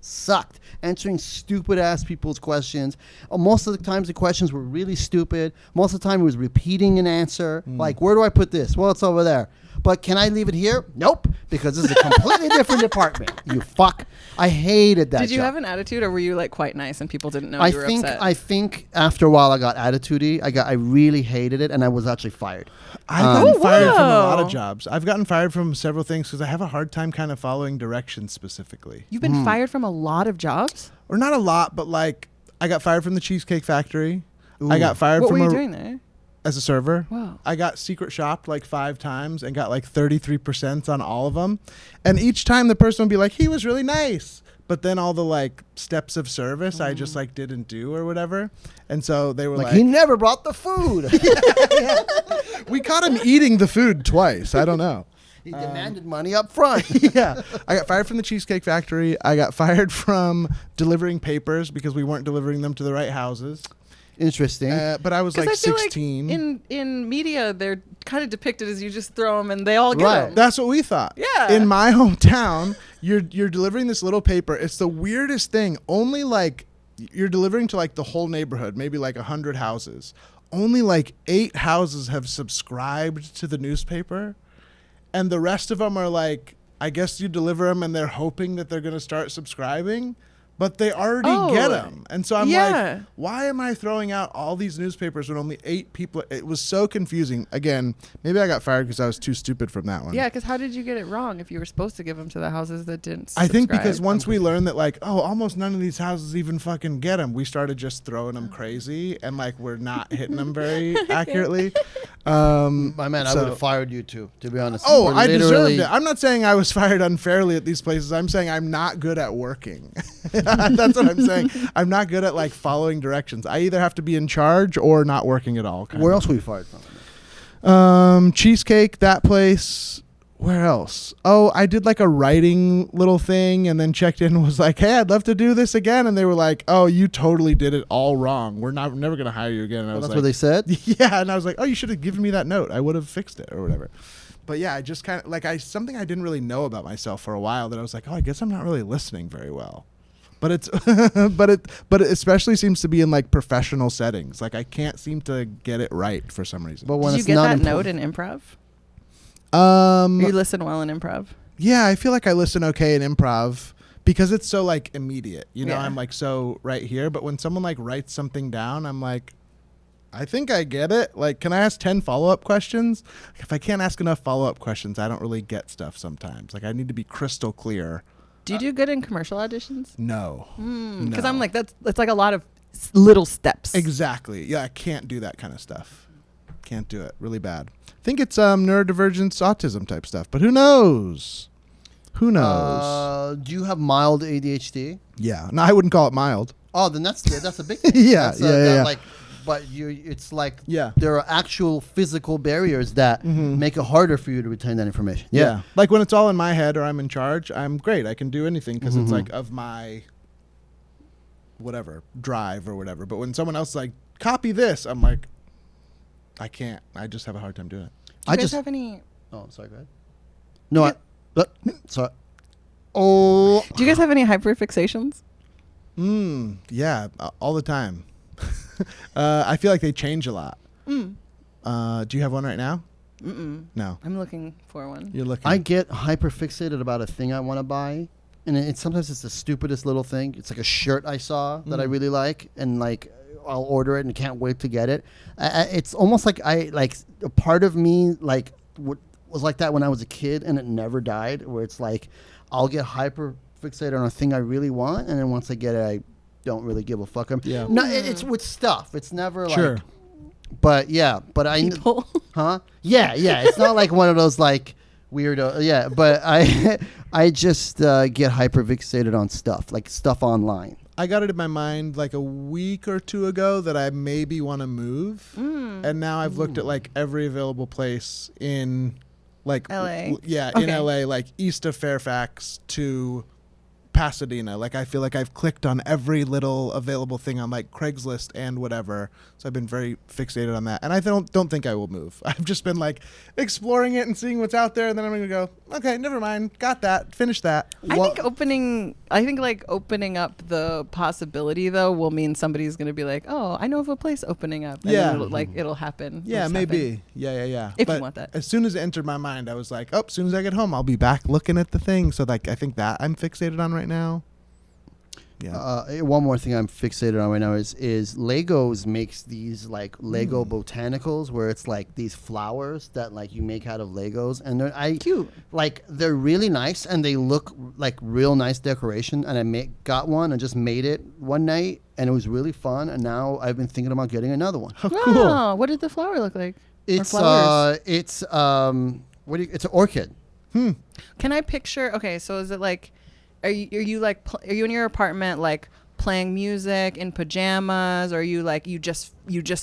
answering stupid ass people's questions. Most of the times the questions were really stupid. Most of the time it was repeating an answer. Like, where do I put this? Well, it's over there. But can I leave it here? Nope, because this is a completely different department. You fuck. I hated that. Did you job. have an attitude, or were you like quite nice and people didn't know I you were think upset? I think after a while I got attitude-y. I really hated it, and I was actually fired. I've gotten fired from a lot of wow. jobs. I've gotten fired from several things because I have a hard time kind of following directions specifically. You've been fired from a lot of jobs. Or not a lot, but like I got fired from the Cheesecake Factory. I got fired What from were you doing there? as a server. Wow. I got secret shopped like 5 times and got like 33% on all of them. And each time the person would be like, he was really nice. But then all the like steps of service I just like didn't do or whatever. And so they were Like, like, he never brought the food. we caught him eating the food twice. I don't know. He demanded money up front. Yeah. I got fired from the Cheesecake Factory. I got fired from delivering papers because we weren't delivering them to the right houses. Interesting. But I was 'Cause like I feel 16. Like in media, they're kind of depicted as you just throw them and they all get Right. them. That's what we thought. Yeah. In my hometown, you're delivering this little paper. It's the weirdest thing. Only like you're delivering to like the whole neighborhood, maybe like 100 houses. Only like 8 houses have subscribed to the newspaper, and the rest of them are like, I guess you deliver them and they're hoping that they're going to start subscribing. But they already get them. And so I'm like, why am I throwing out all these newspapers when only 8 people? It was so confusing. Again, maybe I got fired because I was too stupid from that one. Yeah, because how did you get it wrong if you were supposed to give them to the houses that didn't I think subscribe? because once we learned that, like, oh, almost none of these houses even fucking get them, we started just throwing them crazy and, like, we're not hitting them very accurately. My man, I so- would have fired you too, to be honest. Oh, We're I deserved literally- it. I'm not saying I was fired unfairly at these places. I'm saying I'm not good at working. That's what I'm saying. I'm not good at like following directions. I either have to be in charge or not working at all. Where else were you fired from? Cheesecake, that place. Where else? Oh, I did like a writing little thing and then checked in and was like, hey, I'd love to do this again. And they were like, oh, you totally did it all wrong. We're never going to hire you again. And I was That's like, what they said? yeah. And I was like, oh, you should have given me that note. I would have fixed it or whatever. But yeah, I just kind of like something I didn't really know about myself for a while that I was like, oh, I guess I'm not really listening very well. But it's but it especially seems to be in like professional settings. Like I can't seem to get it right for some reason. But when Did you it's get not that important- note in improv? You listen well in improv. Yeah, I feel like I listen okay in improv because it's so like immediate. You know, Yeah. I'm like so right here. But when someone like writes something down, I'm like, I think I get it. Like, can I ask 10 follow-up questions? If I can't ask enough follow-up questions, I don't really get stuff sometimes. Like I need to be crystal clear. Do you do good in commercial auditions? No. Because No. I'm like, that's like a lot of little steps. Exactly. Yeah, I can't do that kind of stuff. Can't do it. Really bad. I think it's neurodivergence, autism type stuff. But who knows? Who knows? Do you have mild ADHD? Yeah. No, I wouldn't call it mild. Oh, then that's a big thing. Yeah, That's, yeah. Like, but it's like Yeah. there are actual physical barriers that make it harder for you to retain that information. Yeah. Like when it's all in my head or I'm in charge, I'm great. I can do anything because it's like of my whatever drive or whatever. But when someone else is like, copy this, I'm like, I can't. I just have a hard time doing it. Do you guys have any? Oh, sorry. Go ahead. No, sorry. Oh, Do you guys have any hyperfixations? Yeah, all the time. I feel like they change a lot. Do you have one right now? No. I'm looking for one. You're looking. I get hyperfixated about a thing I want to buy, and sometimes it's the stupidest little thing. It's like a shirt I saw that I really like, and like I'll order it and can't wait to get it. It's almost like a part of me like was like that when I was a kid, and it never died. Where it's like I'll get hyperfixated on a thing I really want, and then once I get it, I don't really give a fuck. Yeah. No, it's with stuff. It's never Sure. like But yeah, but People. huh? Yeah. It's not like one of those like weirdo. Yeah, but I just get hyper fixated on stuff, like stuff online. I got it in my mind like a week or two ago that I maybe want to move, and now I've looked at like every available place in like LA. in Okay. LA, like east of Fairfax to Pasadena. Like I feel like I've clicked on every little available thing on like Craigslist and whatever. So I've been very fixated on that, and I don't think I will move. I've just been like exploring it and seeing what's out there, and then I'm gonna go, okay, never mind, got that, finish that. I think like opening up the possibility though will mean somebody's gonna be like, oh, I know of a place opening up. And Yeah. then it'll happen. Yeah, Just maybe. happen. Yeah. If But you want that. as soon as it entered my mind, I was like, oh, as soon as I get home, I'll be back looking at the thing. So like, I think that I'm fixated on right now. Yeah. One more thing I'm fixated on right now is Legos makes these like Lego Mm. botanicals where it's like these flowers that like you make out of Legos, and Cute. like they're really nice and they look like real nice decoration. And I got one and just made it one night, and it was really fun. And now I've been thinking about getting another one. Oh, cool. Wow. What did the flower look like? It's flowers? it's it's an orchid. Can I picture? Okay, so is it like, are you like are you in your apartment like playing music in pajamas, or are you like you just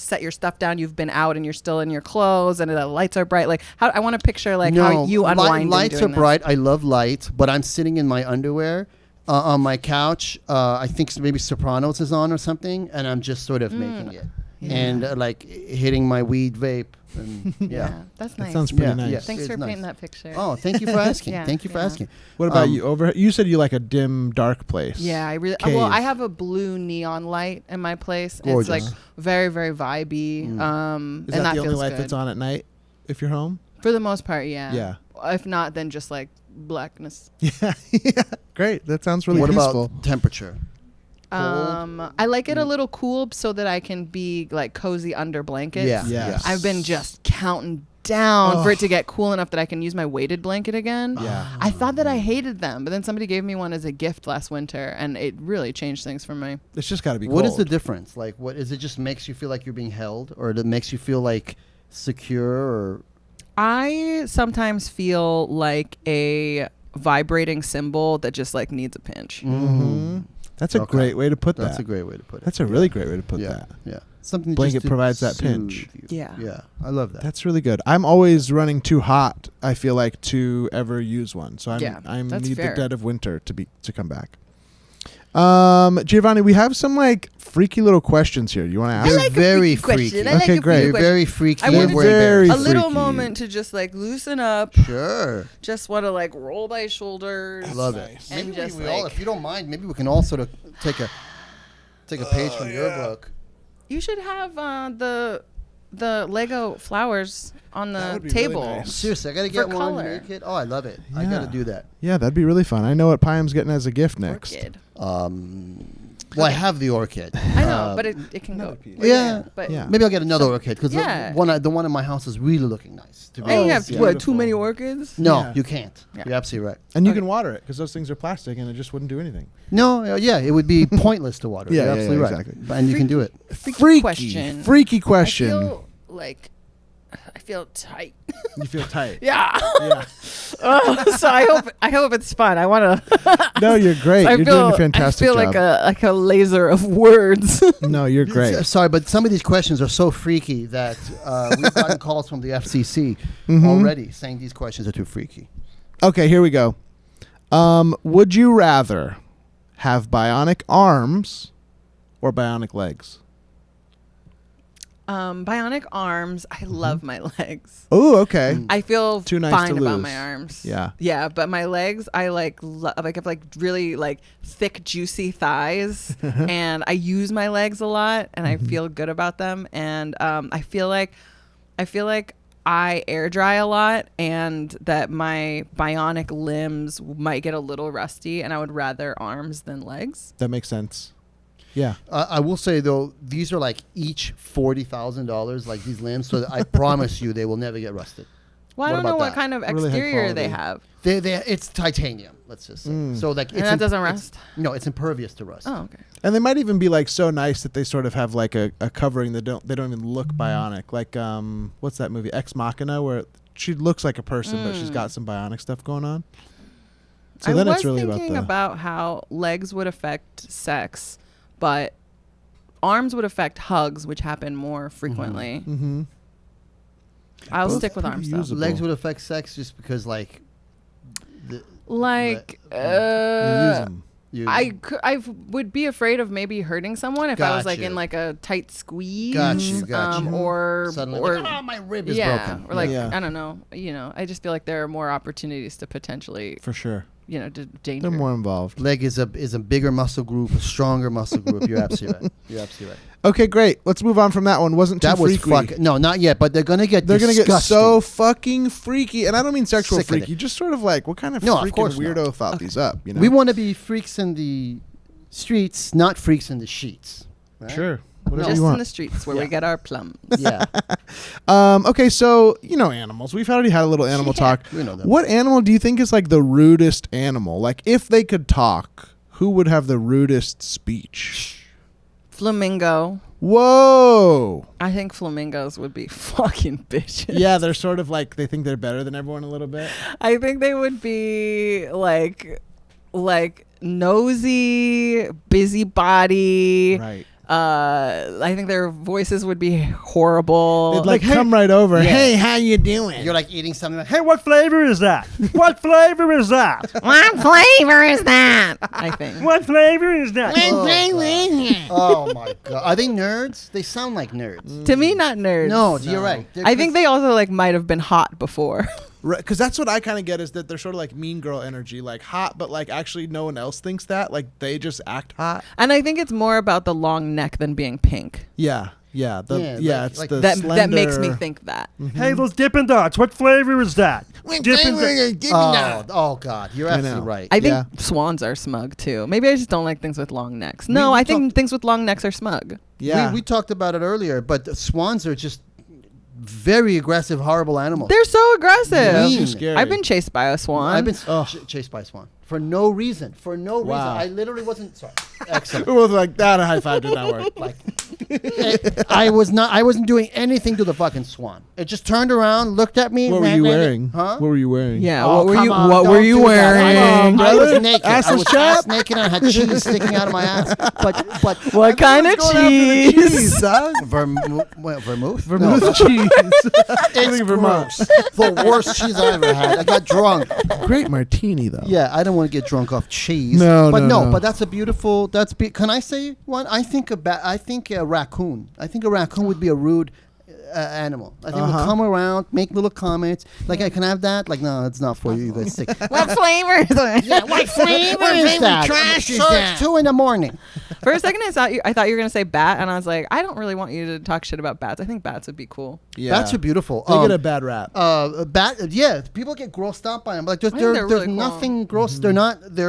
set your stuff down? You've been out and you're still in your clothes, and the lights are bright. Like how I want to picture like how you unwind. Lights are doing this. bright. I love light, but I'm sitting in my underwear on my couch. I think maybe Sopranos is on or something, and I'm just sort of making it and like hitting my weed vape. And, Yeah, that's That nice. sounds pretty Yeah, nice. yeah. Thanks It's for nice. painting that picture. Oh, thank you for asking. Yeah, Thank you for yeah. asking. What about you? You said you like a dim, dark place. Yeah, I really. Cave. Well, I have a blue neon light in my place. Gorgeous. It's like very, very vibey. Is and that the only feels light good. that's on at night if you're home? For the most part, yeah. Yeah. If not, then just like blackness. Yeah. Great. That sounds really What peaceful. about temperature? Cold? I like it a little cool so that I can be like cozy under blankets. Yeah. Yes. I've been just counting down for it to get cool enough that I can use my weighted blanket again. Yeah. I thought that I hated them, but then somebody gave me one as a gift last winter, and it really changed things for me. It's just got to be What cold. is the difference? Like, what is it? Just makes you feel like you're being held, or it makes you feel like secure, or I sometimes feel like a vibrating cymbal that just like needs a pinch. Mm-hmm. That's a Okay. great way to put that's that. a great way to put it. That's a really great way to put yeah, that. yeah. Something Blanket just to provides that soothe pinch. you. Yeah. Yeah, I love that. That's really good. I'm always running too hot, I feel like, to ever use one. So Yeah, I that's need fair. the dead of winter to come back. Giovanni, we have some like freaky little questions here. You want to ask? You're like a very freaky freaky. question. I like Okay, a great. freaky You're question. very freaky. I wanted and we're to- Very a embarrassed. little freaky. moment to just like loosen up. Sure. Just want to like roll my shoulders. Love nice. it. And Maybe just we all, like- if you don't mind, maybe we can all sort of take a page from your book. You should have the Lego flowers on That the would be really table. nice. Seriously, I gotta For get one. color. Make it. Oh, I love it. I Yeah. gotta do that. Yeah, that'd be really fun. I know what Payam's getting as a gift next. Orchid. Well, I have the orchid. I know, but it can go. Yeah. But Yeah. Maybe I'll get another orchid because Yeah. the one in my house is really looking nice. To be And you honest. have yeah. what, too many orchids? No, Yeah. you can't. Yeah. You're absolutely right. And you Okay. can water it because those things are plastic and it just wouldn't do anything. No, yeah, it would be pointless to water. Yeah, You're yeah, absolutely right. exactly. And you can do it. Freaky question. Freaky I question. feel like I feel tight. You feel tight. Yeah. Yeah. So I hope it's fun. I want to. No, you're great. You're doing a fantastic I feel job. like a laser of words. No, you're great. Sorry, but some of these questions are so freaky that we've gotten calls from the FCC Mm-hmm. already saying these questions are too freaky. Okay, here we go. Would you rather have bionic arms or bionic legs? Bionic arms. I love my legs. Oh, okay. I feel Too nice fine to about lose. my arms. Yeah. Yeah, but my legs, I like have like really like thick, juicy thighs, and I use my legs a lot, and I feel good about them, and I feel like I air dry a lot, and that my bionic limbs might get a little rusty, and I would rather arms than legs. That makes sense. Yeah. I will say though, these are like each $40,000, like these limbs. So I promise you, they will never get rusted. Well, I What don't know about what that? kind of Really high exterior they quality. have. It's titanium. Let's just say. So like, And that doesn't rust? No, it's impervious to rust. Oh, okay. And they might even be like so nice that they sort of have like a covering that they don't even look bionic. Like what's that movie Ex Machina where she looks like a person but she's got some bionic stuff going on. So then it's really I was thinking about how legs would affect sex, but arms would affect hugs, which happen more frequently. Mm-hmm. I'll Both stick with pretty arms though. usable. Legs would affect sex just because like. Like, You use 'em. I would be afraid of maybe hurting someone if I was like Got you. in like a tight squeeze. Got you. Or Suddenly, or like, my rib is yeah, broken. or like Yeah. I don't know. I just feel like there are more opportunities to potentially, For sure. danger. They're more involved. Leg is a bigger muscle group, a stronger muscle group. You're absolutely right. Okay, great. Let's move on from that one. Wasn't too That was freaky. no, not yet. But they're gonna get. They're gonna get disgusting. so fucking freaky, and I don't mean sexual Sick of freaky. it. Just sort of like what kind of No, of freaking course not. weirdo thought these up? You know, We want to be freaks in the streets, not freaks in the sheets. Right? sure whatever Just you in want. the streets where we Yeah. get our plums. Yeah. Okay, so animals. We've already had a little animal talk. We know them. What animal do you think is like the rudest animal? Like if they could talk, who would have the rudest speech? Flamingo. Whoa. I think flamingos would be fucking bitches. Yeah, they're sort of like they think they're better than everyone a little bit. I think they would be like nosy, busybody. Right. I think their voices would be horrible. They'd like hey- come right over. Yeah. Hey, how you doing? You're like eating something. Like, hey, what flavor is that? What flavor is that? what flavor is that? I think. What flavor is that? Oh, Oh my god. Are they nerds? They sound like nerds. To me, not nerds. No, you're right. They're I think they also might have been hot before. Because that's what I kind of get is that they're sort of like mean girl energy, like hot, but like actually no one else thinks that. Like they just act hot. And I think it's more about the long neck than being pink. Yeah. Yeah, It's like the That makes me slender- think that. Hey, those Dippin' Dots. What flavor is that? Dippin' Dots. Oh god, you're I absolutely know. right. I think Yeah. swans are smug too. Maybe I just don't like things with long necks. No, we I think talked- things with long necks are smug. Yeah. We talked about it earlier, but the swans are just very aggressive, horrible animals. They're so aggressive. Yeah, mean. too scary. I've been chased by a swan. I've been chased by a swan for no reason. For no reason. Wow. I literally wasn't. Sorry. Excellent. We were like that. A high five did not work. Like, I wasn't doing anything to the fucking swan. It just turned around, looked at me. What were you wearing? Huh? What were you wearing? Yeah. Oh, what were come you? on, What don't were you do that. wearing? I was brother. naked. Ass I is was chapped? ass naked and I had cheese sticking out of my ass. But What kind of cheese? Cheese, dog. vermouth? Vermouth No, cheese. it's Vermont. gross. The worst cheese I ever had. I got drunk. Great martini though. Yeah, I don't want to get drunk off cheese. No, but no. But that's a beautiful. Can I say one? I think a raccoon. I think a raccoon would be a rude animal. I think it'll come around, make little comments. Like, hey, can I have that? Like, no, it's not for you. You guys sick. What flavor is it? Yeah, what flavor is that? trash is Sir, that? it's 2 a.m. For a second, I thought you were gonna say bat, and I was like, I don't really want you to talk shit about bats. I think bats would be cool. Yeah. Bats are beautiful. They get a bad rap. Yeah, people get grossed out by them. Like, think there's they're really cool. nothing gross. They're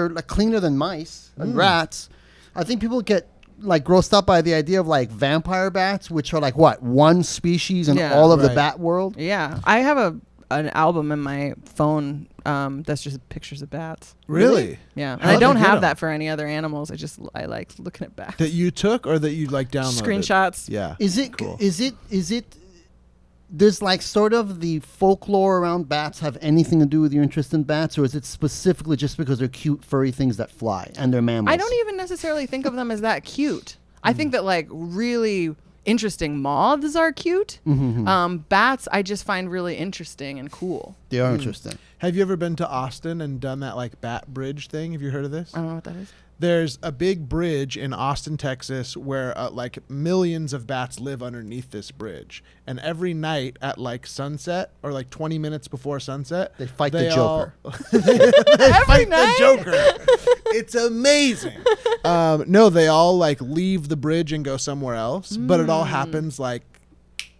like cleaner than mice and rats. I think people get like grossed up by the idea of like vampire bats, which are like what, one species in Yeah. all of the Right. bat world. Yeah, I have an album in my phone that's just pictures of bats. Really? Yeah, and How'd I they don't get 'em? have that for any other animals. I like looking at bats. That you took or that you like downloaded? Screenshots. Yeah. Is it? Cool. Is it? Does like sort of the folklore around bats have anything to do with your interest in bats, or is it specifically just because they're cute furry things that fly and they're mammals? I don't even necessarily think of them as that cute. I think that like really interesting moths are cute. Bats I just find really interesting and cool. They are interesting. Have you ever been to Austin and done that like bat bridge thing? Have you heard of this? I don't know what that is. There's a big bridge in Austin, Texas, where like millions of bats live underneath this bridge. And every night at like sunset or like 20 minutes before sunset, They fight the Joker. they fight night? the Joker. It's amazing. No, they all like leave the bridge and go somewhere else, but it all happens like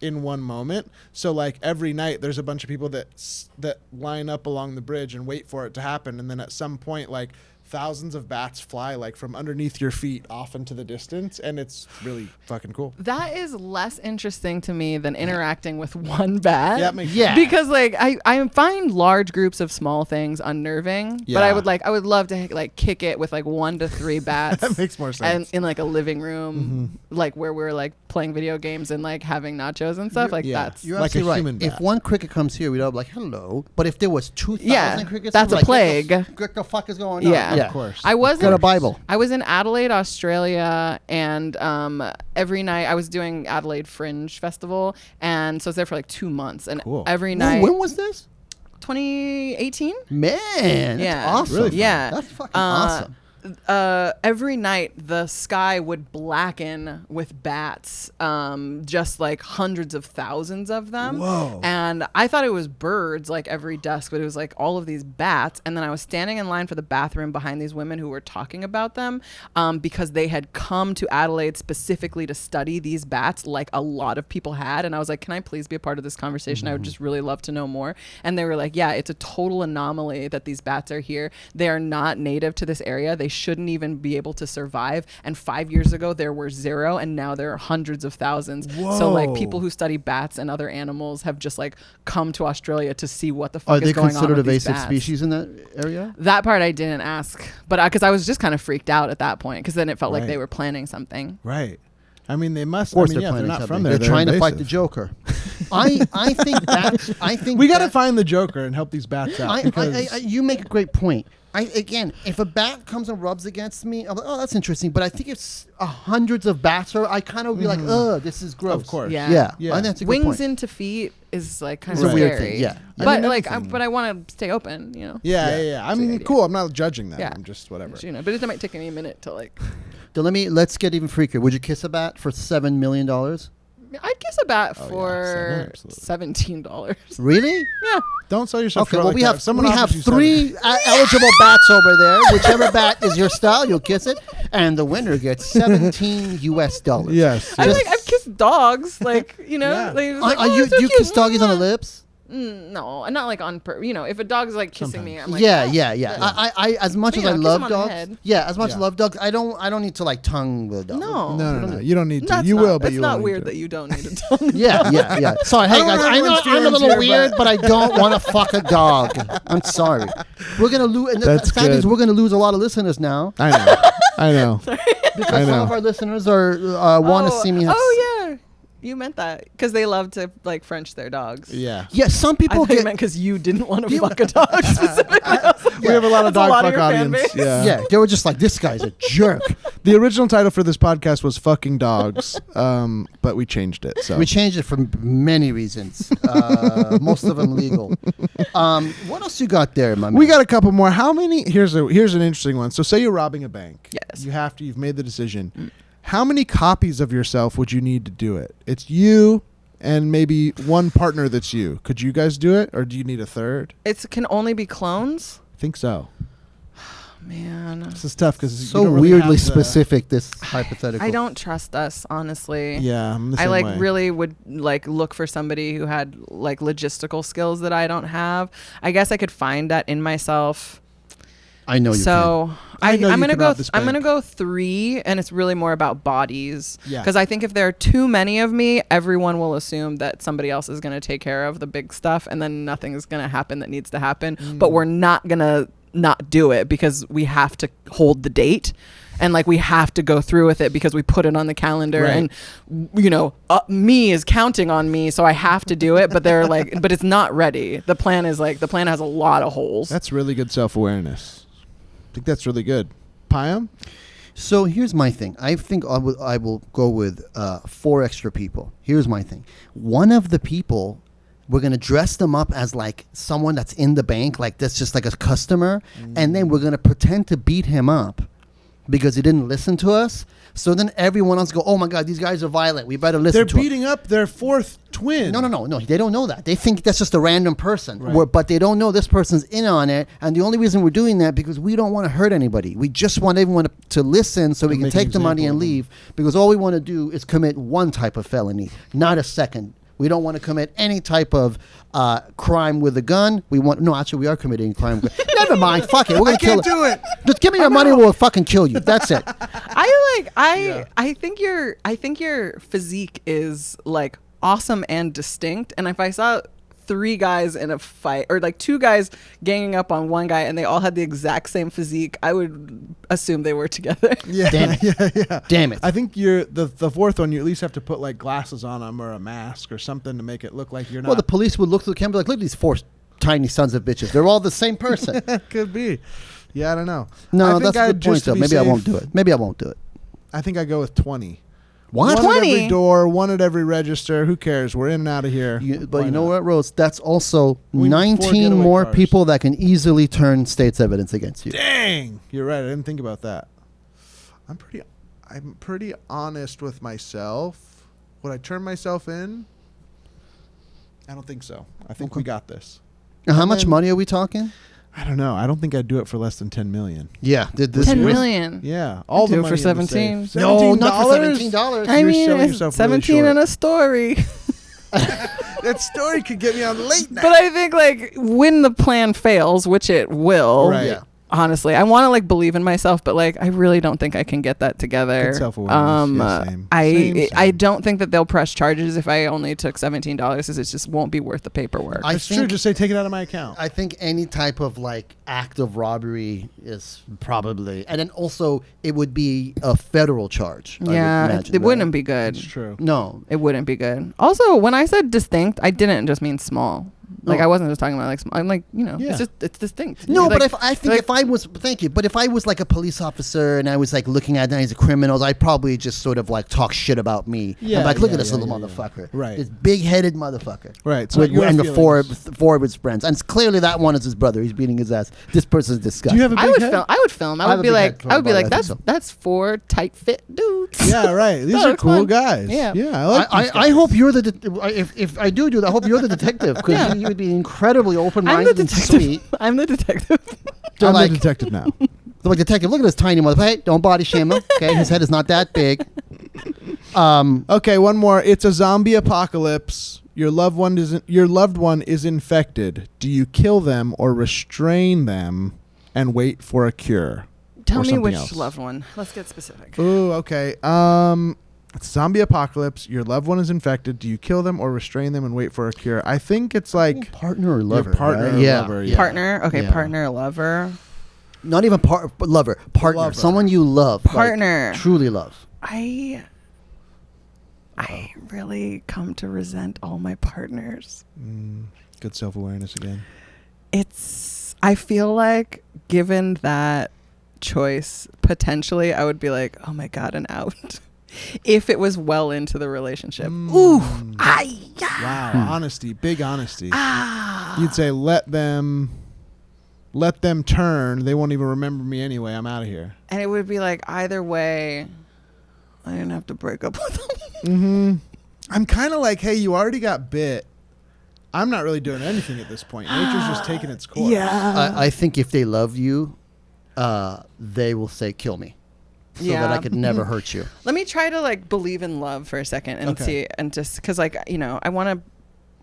in one moment. So like every night there's a bunch of people that line up along the bridge and wait for it to happen, and then at some point like thousands of bats fly like from underneath your feet off into the distance, and it's really fucking cool. That is less interesting to me than interacting with one bat. Yeah, it makes Yeah. Because like I find large groups of small things unnerving, but Yeah. I would love to like kick it with like 1 to 3 bats. That makes more sense. And in like a living room, like where we're like playing video games and like having nachos and stuff. Like yeah. that's You're Like a absolutely right. human If bat. one cricket comes here, we'd all be like, hello. But if there was 2,000 Yeah, crickets, that's we'd a be like, plague. What the fuck is going on? Yeah. Of course. I was Got a Bible. I was in Adelaide, Australia, and every night I was doing Adelaide Fringe Festival, and so I was there for like 2 months, and Cool. every Ooh, night. when was this? 2018. Man, that's Yeah. awesome. Really fun. Yeah. That's fucking awesome. Every night the sky would blacken with bats, just like hundreds of thousands of them. Whoa. And I thought it was birds like every dusk, but it was like all of these bats. And then I was standing in line for the bathroom behind these women who were talking about them, because they had come to Adelaide specifically to study these bats, like a lot of people had. And I was like, can I please be a part of this conversation? I would just really love to know more. And they were like, yeah, it's a total anomaly that these bats are here. They are not native to this area. They shouldn't even be able to survive. And 5 years ago there were 0, and now there are hundreds of thousands. So like Whoa. people who study bats and other animals have just like come to Australia to see what the fuck Are is they going on considered with these invasive bats. species in that area? That part I didn't ask, but because I was just kind of freaked out at that point, because then it felt like Right. they were planning something. Right. I mean, they must. Of course, I mean, they're yeah, they're planning not something. from there. They're trying to fight the invasive. Joker. I think bats. I think We got to bat- find the Joker and help these bats out. because you make a great point. Again, if a bat comes and rubs against me, I'm like, oh, that's interesting. But I think if hundreds of bats are, I kind of would be like, oh, this is gross. Of course. Yeah. Yeah. Yeah. I think that's a good Wings point. into feet is like kind It's of a weird scary. thing, yeah. But I mean, like, anything. but I want to stay open, you know. yeah. I mean, idea. cool. I'm not judging that. Yeah. I'm just whatever. You know, but it might take me a minute to like. So let's get even freakier. Would you kiss a bat for $7 million? I'd kiss a bat Oh, yeah, for absolutely. $17. Really? Yeah. Don't sell yourself. Okay, short well, like we that. have If someone we offers have you 3 eligible bats over there. Whichever bat is your style, you'll kiss it, and the winner gets $17 US. Yes. I've kissed dogs, like, you know. Yeah. Like, it's like, Are oh, you it's so do you cute. kiss doggies on the lips? No, not like on you know, if a dog's like kissing me, I'm like, Yeah. oh. I as much But, as you I know, kiss love them on the dogs. head. Yeah, as much as Yeah. I love dogs, I don't need to like tongue the dog. No. You don't need to. That's You not, will, but that's you not won't weird need that to. you don't need a tongue. Yeah. Sorry, hey don't guys, know I know everyone's I'm a feelings little here, weird, but I don't want to fuck a dog. I'm sorry. We're gonna lose. And the That's fact is, good. we're gonna lose a lot of listeners now I know. because I some know. of our listeners are want to see me. Have Oh yeah, you meant that because they love to like French their dogs. Yeah. Yeah, some I people thought you get. meant because you didn't want to fuck a dog specifically. We have a lot of That's a dog lot of fuck your fan audience. base. Yeah. Yeah, they were just like, this guy's a jerk. The original title for this podcast was "Fucking Dogs," but we changed it. So We changed it for many reasons, most of them legal. What else you got there, my man? we got a couple more. How many? Here's an interesting one. So say you're robbing a bank. Yes. You've made the decision. How many copies of yourself would you need to do it? It's you and maybe one partner that's you. Could you guys do it, or do you need a third? It can only be clones. I think so. Man, This is tough because so weirdly specific, this hypothetical. I don't trust us, honestly. Yeah, I'm the I same like way. really would like look for somebody who had like logistical skills that I don't have. I guess I could find that in myself. I know you So I know I'm you gonna can go. rob this I'm gonna bank. go 3, and it's really more about bodies. Yeah. Because I think if there are too many of me, everyone will assume that somebody else is gonna take care of the big stuff, and then nothing is gonna happen that needs to happen. But we're not gonna not do it because we have to hold the date. And like we have to go through with it because we put it on the calendar, Right. and you know, me is counting on me, so I have to do it. But they're like, but it's not ready. The plan has a lot of holes. That's really good self-awareness. I think that's really good. Payam? So here's my thing. I think I will go with 4 extra people. Here's my thing. One of the people, we're going to dress them up as like someone that's in the bank, like that's just like a customer. And then we're going to pretend to beat him up because he didn't listen to us. So then everyone else go, oh my God, these guys are violent. We better listen They're to them. beating up their 4th twin. No. They don't know that. They think that's just a random person. Right. But they don't know this person's in on it. And the only reason we're doing that because we don't want to hurt anybody. We just want everyone to listen so we And can make an take the money example and of them. leave. Because all we want to do is commit one type of felony, not a second We don't want to commit any type of crime with a gun. We are committing crime. Never mind. Fuck it. We're gonna kill it. do it. Just give me your money. We'll fucking kill you. That's it. I think your physique is like awesome and distinct. And if I saw 3 guys in a fight, or like 2 guys ganging up on one guy, and they all had the exact same physique, I would assume they were together. Yeah, Damn it. yeah. Damn it. I think you're the fourth one. You at least have to put like glasses on them or a mask or something to make it look like you're not. Well, the police would look through the camera like, look at these 4 tiny sons of bitches. They're all the same person. Could be. Yeah, I don't know. No, I think that's a good point, just to though. be Maybe I safe, won't do it. Maybe I won't do it. I think I go with 20. What? One at 20? every door, one at every register. Who cares? We're in and out of here. But Why you know not? what, Rose? That's also We need 4 19 getaway more cars. people that can easily turn state's evidence against you. Dang, you're right. I didn't think about that. I'm pretty honest with myself. Would I turn myself in? I don't think so. I think we got this. Now, how And much then- money are we talking? I don't know. I don't think I'd do it for less than 10 million. Yeah. Did this 10 with- million. Yeah, all do the it for money in the 17. safe. No, not for $17? $17. I You're mean, selling it's yourself really 17 short. and a story. That story could get me on late night. But I think like when the plan fails, which it will, Right. Yeah. honestly, I want to like believe in myself, but like I really don't think I can get that together. Good self-awareness. Yeah, same. I Same. don't think that they'll press charges if I only took $17, because it just won't be worth the paperwork. I It's true. think- Just say take it out of my account. I think any type of like act of robbery is probably, and then also it would be a federal charge. I would yeah, imagine, it right? wouldn't be good. It's true. No, It wouldn't be good. Also, when I said distinct, I didn't just mean small. Like No. I wasn't just talking about like small. I'm like, Yeah. it's distinct. no, Like, but if I was, thank you, but if I was like a police officer and I was like looking at them as a criminals, I'd probably just sort of like talk shit about me. Yeah, I'm like, look yeah, at this yeah, little yeah, yeah. motherfucker, Right. this big-headed motherfucker, Right. So with, your and the feelings- four of his friends, and it's clearly that one is his brother. He's beating his ass. This person's Do disgusting. you have a big I would head? film. I would film. I I have would a be big like, head I would be for like, about it, I think that's 4 tight fit dudes. Yeah, right. These That are looks cool fun. guys. Yeah. I like these I guys. hope you're the if I do that, I hope you're the detective, because Yeah. you would be incredibly I'm the open-minded and detective. sweet. I'm the detective. They're I'm like, the detective now. they're like, detective, look at this tiny motherfucker. Hey, don't body shame him. Okay, his head is not that big. Okay, one more. It's a zombie apocalypse. Your loved one is infected. Do you kill them or restrain them and wait for a cure? Tell Or me something which else. loved one. Let's get specific. Ooh, okay. It's zombie apocalypse. Your loved one is infected. Do you kill them or restrain them and wait for a cure? I think it's like Partner or lover? partner right? or yeah. lover, yeah. Partner. Okay, Yeah. partner or lover. Not even but lover. Partner. Lover. Someone you love. like, Partner. truly love. I really come to resent all my partners. good self-awareness again. I feel like given that choice, potentially I would be like, oh my God, an out. If it was well into the relationship. Ooh. Wow, honesty, big honesty. You'd say let them turn. They won't even remember me anyway. I'm out of here. And it would be like either way, I didn't have to break up with them. Mm-hmm. I'm kind of like, hey, you already got bit. I'm not really doing anything at this point. Nature's just taking its course. I think if they love you, they will say, kill me. So that I could never hurt you. Let me try to like believe in love for a second and Okay. see, and just because like, I want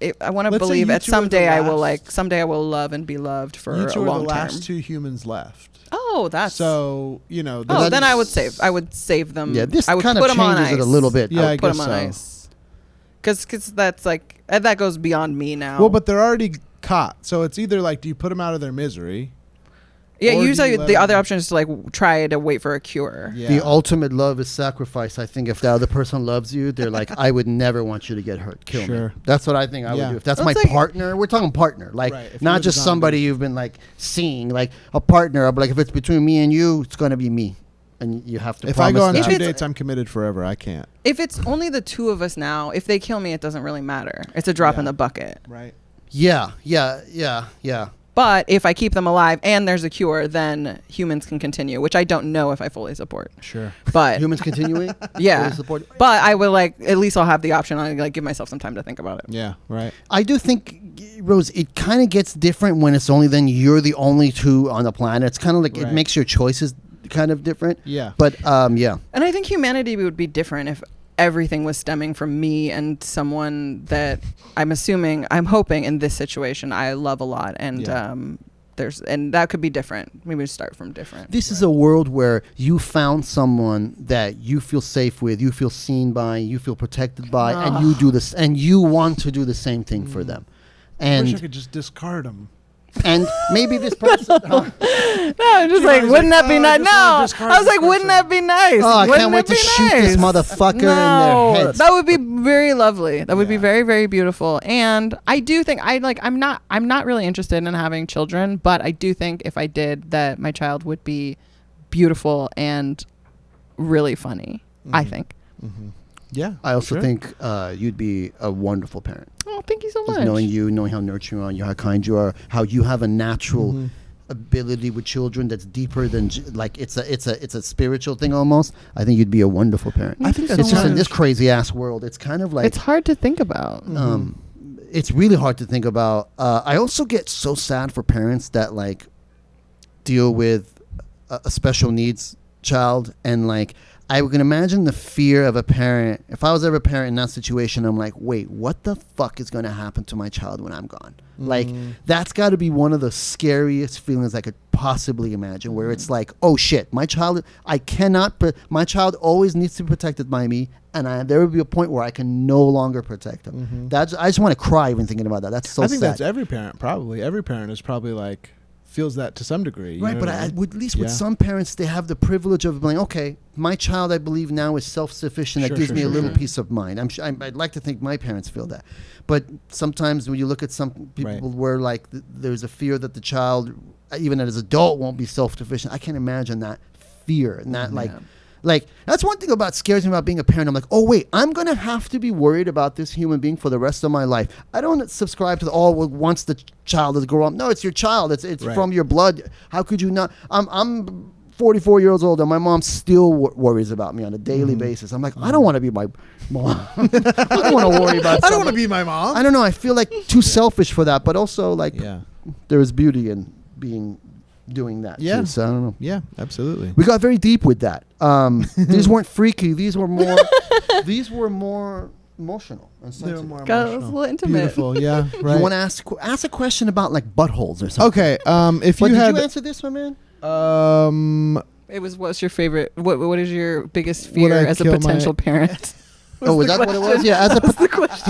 to Let's say believe you that two are the someday I will last- someday I will love and be loved for You a two are the long term. last 2 humans left. Oh, that's So, Oh, that's- then I would save them. Yeah, this I would kind put of them on changes ice. it a little bit. Yeah, I I would put guess them on so. ice. Because that's like that goes beyond me now. Well, but they're already caught. So it's either like, do you put them out of their misery? yeah, or do usually you let the other them- option is to like try to wait for a cure. Yeah. The ultimate love is sacrifice. I think if the other person loves you, they're like, I would never want you to get hurt. Kill me. Sure. That's what I think I would Yeah. do. If that's That's my like- partner, we're talking partner. Like, Right, if you're not the just somebody zombie. you've been like seeing, like a partner. But like, if it's between me and you, it's going to be me. And you have to If I promise go on that. If 2 it's- dates, I'm committed forever. I can't. If it's only the 2 of us now, if they kill me, it doesn't really matter. It's a drop in Yeah. the bucket. Right. Yeah. But if I keep them alive and there's a cure, then humans can continue, which I don't know if I fully support. Sure. But Humans continuing? yeah, Fully support. but I will like at least I'll have the option. I like give myself some time to think about it. Yeah. Right. I do think, Rose, it kind of gets different when it's only then you're the only 2 on the planet. It's kind of like Right. it makes your choices kind of different. Yeah. But yeah. And I think humanity would be different if everything was stemming from me and someone that I'm hoping in this situation I love a lot, and and that could be different. Maybe start from different. This is a world where you found someone that you feel safe with, you feel seen by, you feel protected by, and you do this, and you want to do the same thing for them. I wish I And could just discard them. and maybe this person. No, I'm just like, was wouldn't like, that be "Oh, I nice? just No, wanna I discard was this like, wouldn't person." that be nice? Oh, I Wouldn't can't wait it to be shoot this nice? motherfucker in No, their heads. that would be very lovely. That would be very, very beautiful. And I do think I'm not really interested in having children, but I do think if I did, that my child would be beautiful and really funny. I think. Yeah. I also sure. think you'd be a wonderful parent. Oh, thank you so Just much. knowing you, knowing how nurturing you are, how kind you are, how you have a natural ability with children that's deeper than like it's a spiritual thing almost. I think you'd be a wonderful parent. I think that's It's just in much. this crazy ass world. It's kind of like It's hard to think about. it's really hard to think about. I also get so sad for parents that like deal with a special needs child, and like I can imagine the fear of a parent. If I was ever a parent in that situation, I'm like, wait, what the fuck is going to happen to my child when I'm gone? Like, that's got to be one of the scariest feelings I could possibly imagine, where it's like, oh shit, my child always needs to be protected by me, and there will be a point where I can no longer protect him. I just want to cry even thinking about that. That's so sad. I think that's every parent, probably. Every parent is probably like, feels that to some degree. Right, but at least with some parents, they have the privilege of being, okay, my child, I believe now is self-sufficient. That gives me a little peace of mind. I'd like to think my parents feel that. But sometimes when you look at some people where like there's a fear that the child, even as an adult, won't be self-sufficient. I can't imagine that fear and that like that's one thing about scares me about being a parent. I'm like, oh wait, I'm gonna have to be worried about this human being for the rest of my life. I don't subscribe to once the child is grown up. No, it's your child. It's from your blood. How could you not? I'm 44 years old and my mom still worries about me on a daily basis. I'm like, I don't want to be my mom. I don't want to worry about. I don't want to be my mom. I don't know. I feel like too selfish for that, but also like there is beauty in doing that. Yeah. Too, so I don't know. Yeah, absolutely. We got very deep with that. These weren't freaky. These were more. These were more emotional. And They were more God, it was a emotional. little intimate. Beautiful. Yeah. Right. You want to ask a question about like buttholes or something? Okay. If But you did had you answer this one, man? What's your favorite? What is your biggest Would fear I as a kill my- potential parent? Oh, was that what it was? Yeah.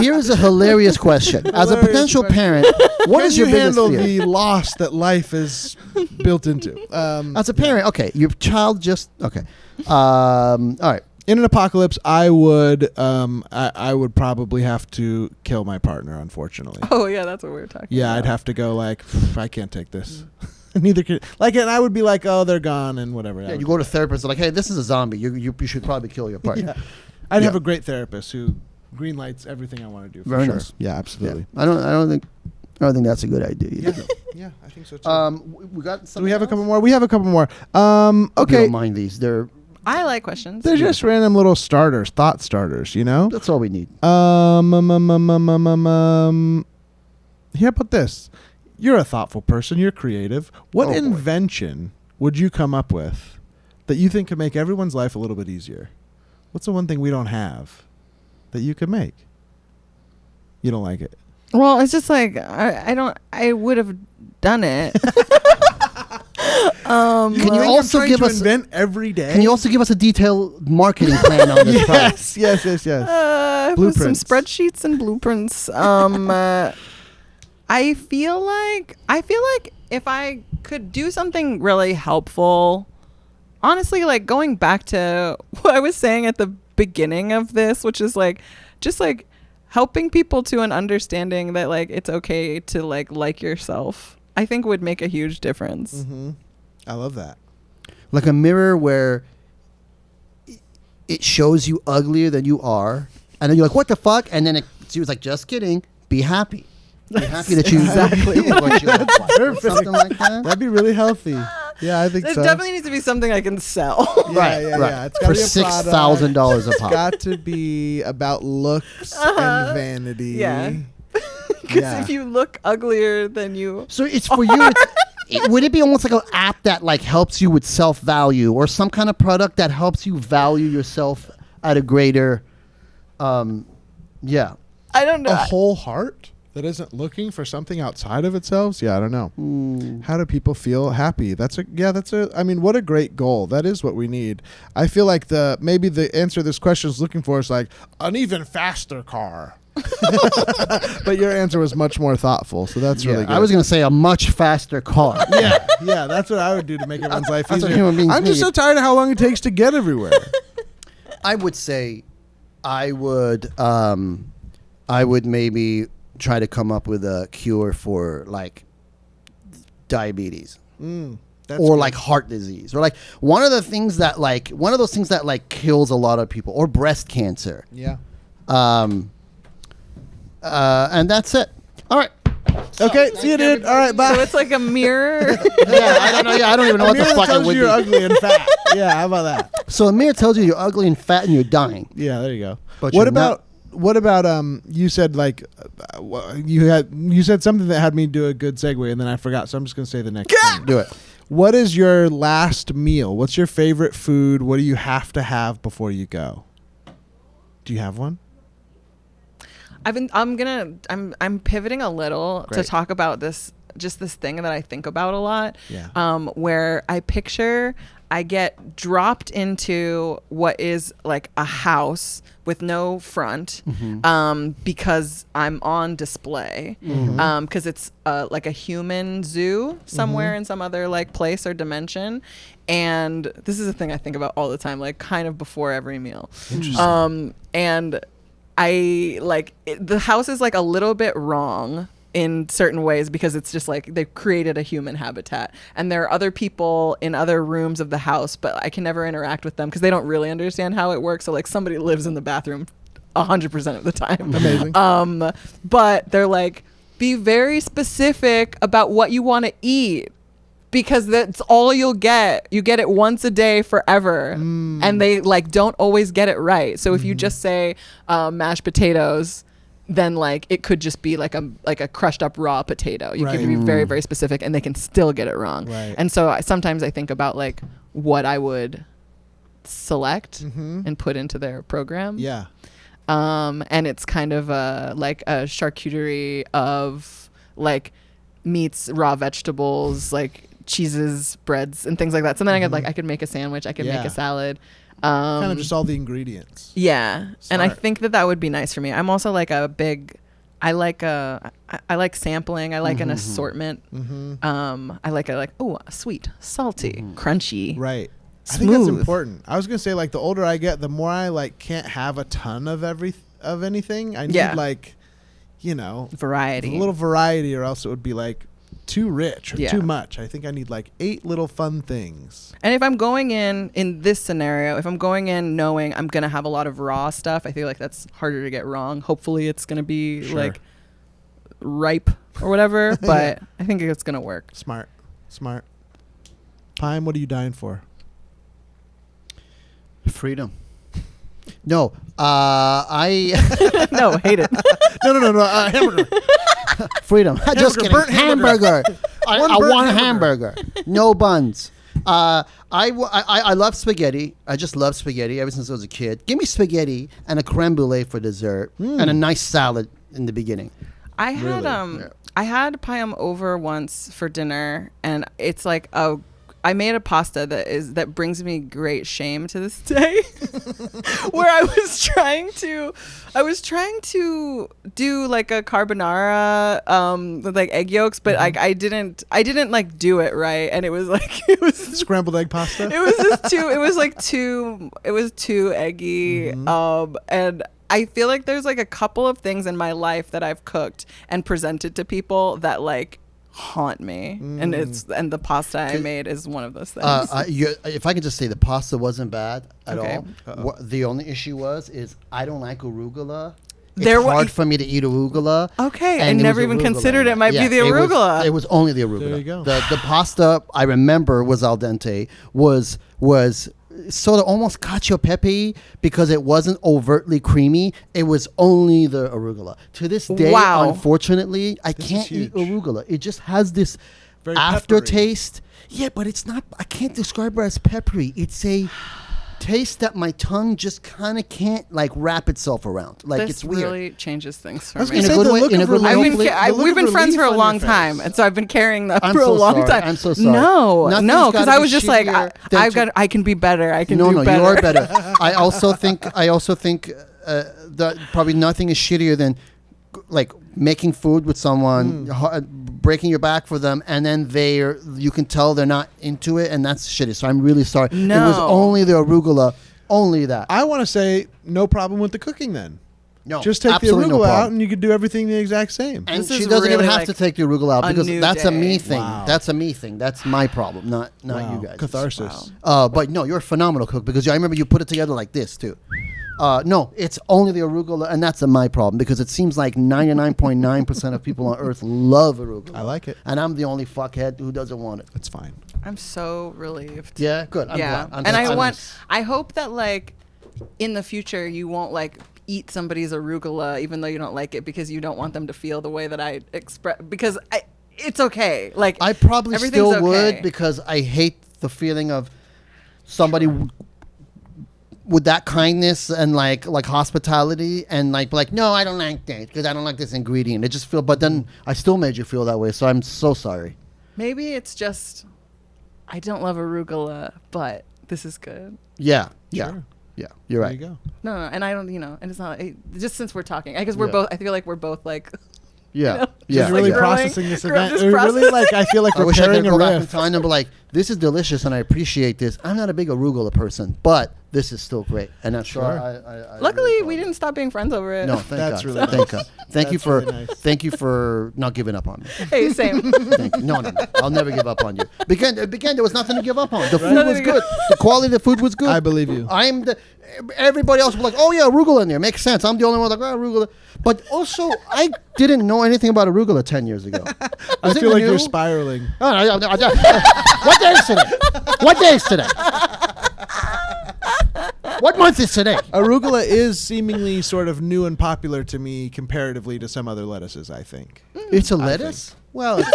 Here's a hilarious question. As a Hilarious potential question. parent, what can is your you biggest handle fear? the loss that life is built into? As a parent, okay, your child just okay. All right. In an apocalypse, I would probably have to kill my partner. Unfortunately. Oh yeah, that's what we were talking. Yeah, about. I'd have to go like, I can't take this. Neither can like, and I would be like, oh, they're gone and whatever. Yeah, you go to therapist like, hey, this is a zombie. You should probably kill your partner. Yeah. I'd have a great therapist who green lights everything I want to do. For Very sure. nice. Yeah, absolutely. I don't think that's a good idea either. Yeah, I think so too. We got. Do we have a else? couple more? We have a couple more. Hope you Okay. don't mind these. They're I like questions. They're just random little starters, thought starters, you know? that's all we need. How about this? You're a thoughtful person. You're creative. What Oh, boy. invention would you come up with that you think could make everyone's life a little bit easier? What's the one thing we don't have that you could make? You don't like it? Well, it's just like I would have done it. Can you also give us invent every day? Can you also give us a detailed marketing plan on this product? yes. With some Blueprints. spreadsheets and blueprints. I feel like if I could do something really helpful, honestly, like going back to what I was saying at the beginning of this, which is like just like helping people to an understanding that like it's okay to like yourself, I think would make a huge difference. Mm-hmm. I love that. Like a mirror where it shows you uglier than you are, and then you're like, "What the fuck?" And then she was like, "Just kidding. Be happy. Be happy that you Exactly. look what you look like." Perfect. Something like that. That'd be really healthy. Yeah, I think It so. definitely needs to be something I can sell. Yeah. It's gotta For be a product. $6,000 a It's pop. got to be about looks and vanity. Yeah. Because if you look uglier than you, So it's for you. Would it be almost like an app that like helps you with self-value, or some kind of product that helps you value yourself at a greater Yeah. I don't know. A whole heart that isn't looking for something outside of itself. Yeah, I don't know. How do people feel happy? I mean, what a great goal. That is what we need. I feel like maybe the answer to this question is looking for is like an even faster car. But your answer was much more thoughtful, so that's really good. I was going to say a much faster car. yeah, that's what I would do to make everyone's life That's what easier. human beings I'm just need. so tired of how long it takes to get everywhere. I would say I would maybe try to come up with a cure for like diabetes. That's Or good. like heart disease, or like one of those things that like kills a lot of people, or breast cancer. Yeah. And that's it. All right. Okay, see you, dude. All right, bye. So it's like a mirror. Yeah, I don't know. Yeah, I don't even know what the Mirror fuck it tells would you you're be. ugly and fat. Yeah, how about that? So a mirror tells you you're ugly and fat and you're dying. Yeah, there you go. But what you're about you said like you said something that had me do a good segue and then I forgot, so I'm just gonna say the next thing. Do it. What is your last meal? What's your favorite food? What do you have to have before you go? Do you have one? I'm pivoting a little to Great. talk about this thing that I think about a lot. Yeah. Where I get dropped into what is like a house with no front, because I'm on display, because it's like a human zoo somewhere in some other like place or dimension. And this is a thing I think about all the time, like kind of before every meal. Interesting. And I like the house is like a little bit wrong in certain ways because it's just like they've created a human habitat, and there are other people in other rooms of the house, but I can never interact with them because they don't really understand how it works. So like somebody lives in the bathroom 100% of the time. Amazing. But they're like, be very specific about what you want to eat, because that's all you'll get. You get it once a day forever. And they like don't always get it right. So if you just say mashed potatoes, then like it could just be like a crushed up raw potato. You Right. can be very, very specific and they can still get it wrong. Right. And so sometimes I think about like what I would select and put into their program. Yeah. And it's kind of like a charcuterie of like meats, raw vegetables, like cheeses, breads, and things like that. So then I could make a sandwich. I could make Yeah. a salad. Kind of just all the ingredients. Yeah. And I Smart. think that would be nice for me. I'm also like I like sampling. I like an assortment. I like sweet, salty, crunchy. Right. I think that's Smooth. important. I was gonna say like the older I get, the more I like can't have a ton of anything. I need like, Variety. a little variety, or else it would be like too rich or Yeah. too much. I think I need like 8 little fun things. And if I'm going in this scenario, if I'm going in knowing I'm going to have a lot of raw stuff, I feel like that's harder to get wrong. Hopefully it's going to be Sure. like ripe or whatever, but I think it's going to work. Smart. Pime, what are you dying for? Freedom. No, I No, hate it. No. Hamburger. freedom. Just kidding. burnt hamburger. I One want burnt hamburger. No buns. I love spaghetti. I just love spaghetti ever since I was a kid. Give me spaghetti and a creme brulee for dessert and a nice salad in the beginning. I had I had Payam over once for dinner, and it's like I made a pasta that brings me great shame to this day. Where I was trying to do like a carbonara with like egg yolks, but I didn't like do it right, and it was Scrambled egg pasta. it was too eggy, and I feel like there's like a couple of things in my life that I've cooked and presented to people that like haunt me, and the pasta I made is one of those things. If I could just say, the pasta wasn't bad at Okay. all. The only issue is I don't like arugula. It's There wa- hard for me to eat arugula. Okay, and I there never was even arugula considered in it might be the arugula. It was only the arugula. There you go. The pasta I remember was al dente, was sort of almost cacio e pepe because it wasn't overtly creamy. It was only the arugula. To this day, Wow. unfortunately, I This is can't eat huge. arugula. It just has this Very aftertaste. Yeah, but it's not. I can't describe it as peppery. It's a taste that my tongue just kind of can't like wrap itself around. Like this it's weird. really changes things for I was me. gonna In a say good the way- look in a of good way, relief- hopefully- the look We've of been friends relief for a on your long face. time, and so I've been carrying that I'm for a so long sorry. time. I'm so sorry. No, Nothing's no, because gotta I be was just like, shittier than I can be better. I can no, do no, better. you're better. I also think that probably nothing is shittier than like making food with someone, breaking your back for them, and then you can tell they're not into it, and that's shitty. So I'm really sorry. It was No. only the arugula, only that. I want to say no problem with the cooking then. No, Just take the absolutely no arugula out problem. and you could do everything the exact same. And This she is doesn't even really have like to take the arugula out a because new that's a me day. thing. Wow. That's a me thing. That's my problem, not Wow. you guys. Catharsis. Wow. But no, you're a phenomenal cook because I remember you put it together like this too. No, it's only the arugula, and that's my problem because it seems like 99.9% of people on Earth love arugula. I like it. And I'm the only fuckhead who doesn't want it. That's fine. I'm so relieved. Yeah, good. I'm yeah, glad. and I hope that like in the future you won't like eat somebody's arugula even though you don't like it because you don't want them to feel the way that I express because it's okay. Like I probably everything's still would okay. because I hate the feeling of somebody with that kindness and like hospitality and like no, I don't like that because I don't like this ingredient. It just feel, but then I still made you feel that way, so I'm so sorry. Maybe it's just I don't love arugula, but this is good. Yeah, Sure. yeah. You're There right. you go. No, and I don't, and it's not just since we're talking. I guess we're Yeah. both. I feel like we're both like. Yeah, know, yeah. Just really Like processing this event. just Really, like I feel like I wish I preparing could a go back in riff. time and be like, "This is delicious, and I appreciate this." I'm not a big arugula person, but this is still great, and that's Sure. I Luckily, really we thought- didn't stop being friends over it. No, thank That's God. really Thank God. Thank you That's for really nice. thank you for not giving up on me. Hey, same. Thank you. No. I'll never give up on you. Begin, there was nothing to give up on. The food Nothing was to good. The quality of the food was good. I believe you. Everybody else was like, oh yeah, arugula in there. Makes sense. I'm the only one like, oh, arugula. But also, I didn't know anything about arugula 10 years ago. I Was it feel like new? you're spiraling. Oh, no. What day is today? What day is today? What month is today? Arugula is seemingly sort of new and popular to me comparatively to some other lettuces, I think. It's a lettuce? Well, What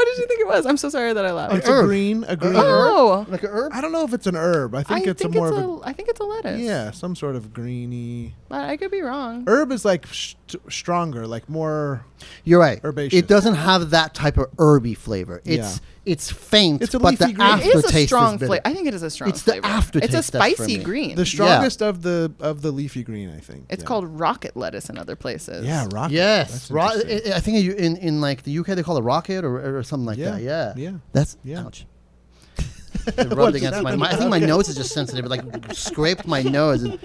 did you think it was? I'm so sorry that I laughed. it's herb. a green herb. Oh, Like an herb? I don't know if it's an herb. I think it's a more of a I think it's a lettuce. yeah, some sort of greeny. But I could be wrong. Herb is like stronger, like more. You're right. Herbaceous. It doesn't have that type of herby flavor. It's faint, It's a but the leafy green. It It is aftertaste a strong is bitter. flavor. I think it is a strong It's the flavor. aftertaste It's a that's for spicy me. green. The strongest of the leafy green, I think. It's Yeah. called rocket lettuce in other places. Yeah, rocket. Yes, That's interesting. I think in like the UK they call it rocket or something like that. Yeah, Yeah. That's Yeah. ouch. It rubbed against my. I think my nose is just sensitive. It like scraped my nose and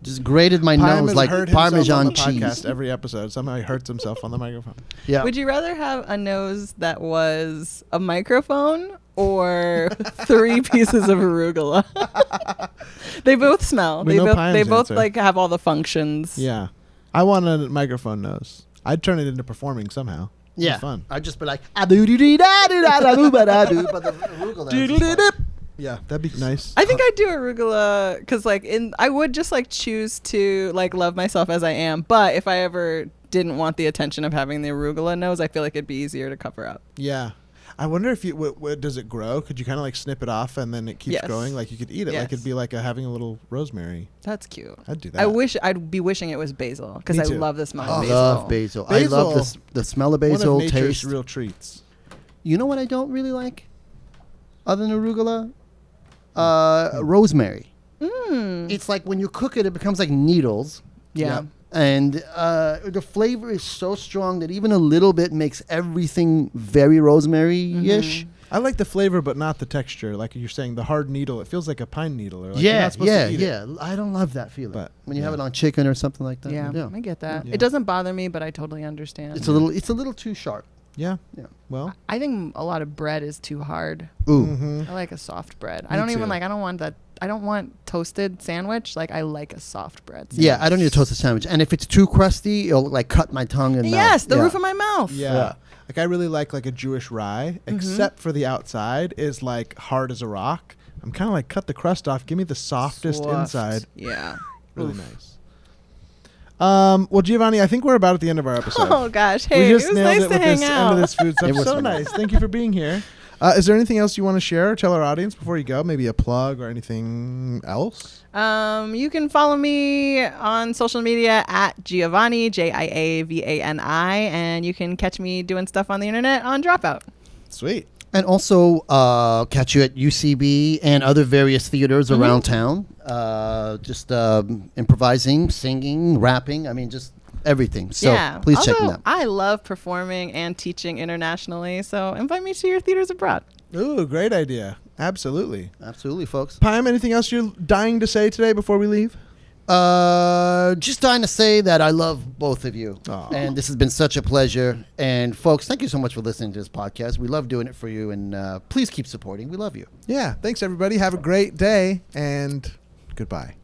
just grated my Payam nose has like hurt himself Parmesan on the cheese. podcast every episode. Somehow he hurts himself on the microphone. Yeah. Would you rather have a nose that was a microphone or 3 pieces of arugula? They both smell. We They know both Payam's answer. like have all the functions. Yeah, I want a microphone nose. I'd turn it into performing somehow. It'd be Yeah. fun. I'd just be like, "Ah-doo-dee-dee-da-doo-da-doo-ba-da-doo," but the arugula is just fun. Yeah, that'd be nice. I think I'd do arugula because I would just like choose to like love myself as I am. But if I ever didn't want the attention of having the arugula nose, I feel like it'd be easier to cover up. Yeah. I wonder if you does it grow? Could you kind of like snip it off and then it keeps Yes. growing? Like you could eat it. Yes. Like it'd be like having a little rosemary. That's cute. I'd do that. I'd be wishing it was basil because Me I too. love the smell I of basil. love basil. I love Basil, the smell of One basil of nature's taste. real treats. You know what I don't really like, other than arugula, rosemary. It's like when you cook it, it becomes like needles. Yeah. And the flavor is so strong that even a little bit makes everything very rosemary-ish. I like the flavor, but not the texture. Like you're saying, the hard needle. It feels like a pine needle. Or like you're not supposed to eat it. I don't love that feeling. But, when you have yeah. it on chicken or something like that. Yeah, I get that. Yeah. It doesn't bother me, but I totally understand. It's a little too sharp. Yeah. Yeah. Well. I think a lot of bread is too hard. Ooh. Mhm. I like a soft bread. I Me don't even too. like. I don't want that. I don't want toasted sandwich. Like I like a soft bread. Yeah, I don't need a toasted sandwich. And if it's too crusty, it'll like cut my tongue and Yes, the yeah. roof of my mouth. Yeah. Yeah. Like I really like a Jewish rye, except for the outside is like hard as a rock. I'm kind of like cut the crust off. Give me the softest Soft. inside. Yeah. Really nice. Well, Giovanni, I think we're about at the end of our episode. Oh gosh. Hey, we it just was nailed nice it to with hang this out. end of this food stuff. It was So so nice. nice. Thank you for being here. Is there anything else you want to share or tell our audience before you go? Maybe a plug or anything else? You can follow me on social media at Jiavani, Jiavani, and you can catch me doing stuff on the internet on Dropout. Sweet. And also catch you at UCB and other various theaters around town. Just improvising, singing, rapping. I mean, just everything. So please check them out. I love performing and teaching internationally, so invite me to your theaters abroad. Ooh, great idea. Absolutely. Absolutely, folks. Payam, anything else you're dying to say today before we leave? Just dying to say that I love both of you. Aw. And this has been such a pleasure. And folks, thank you so much for listening to this podcast. We love doing it for you. And please keep supporting. We love you. Yeah. Thanks, everybody. Have a great day, and goodbye.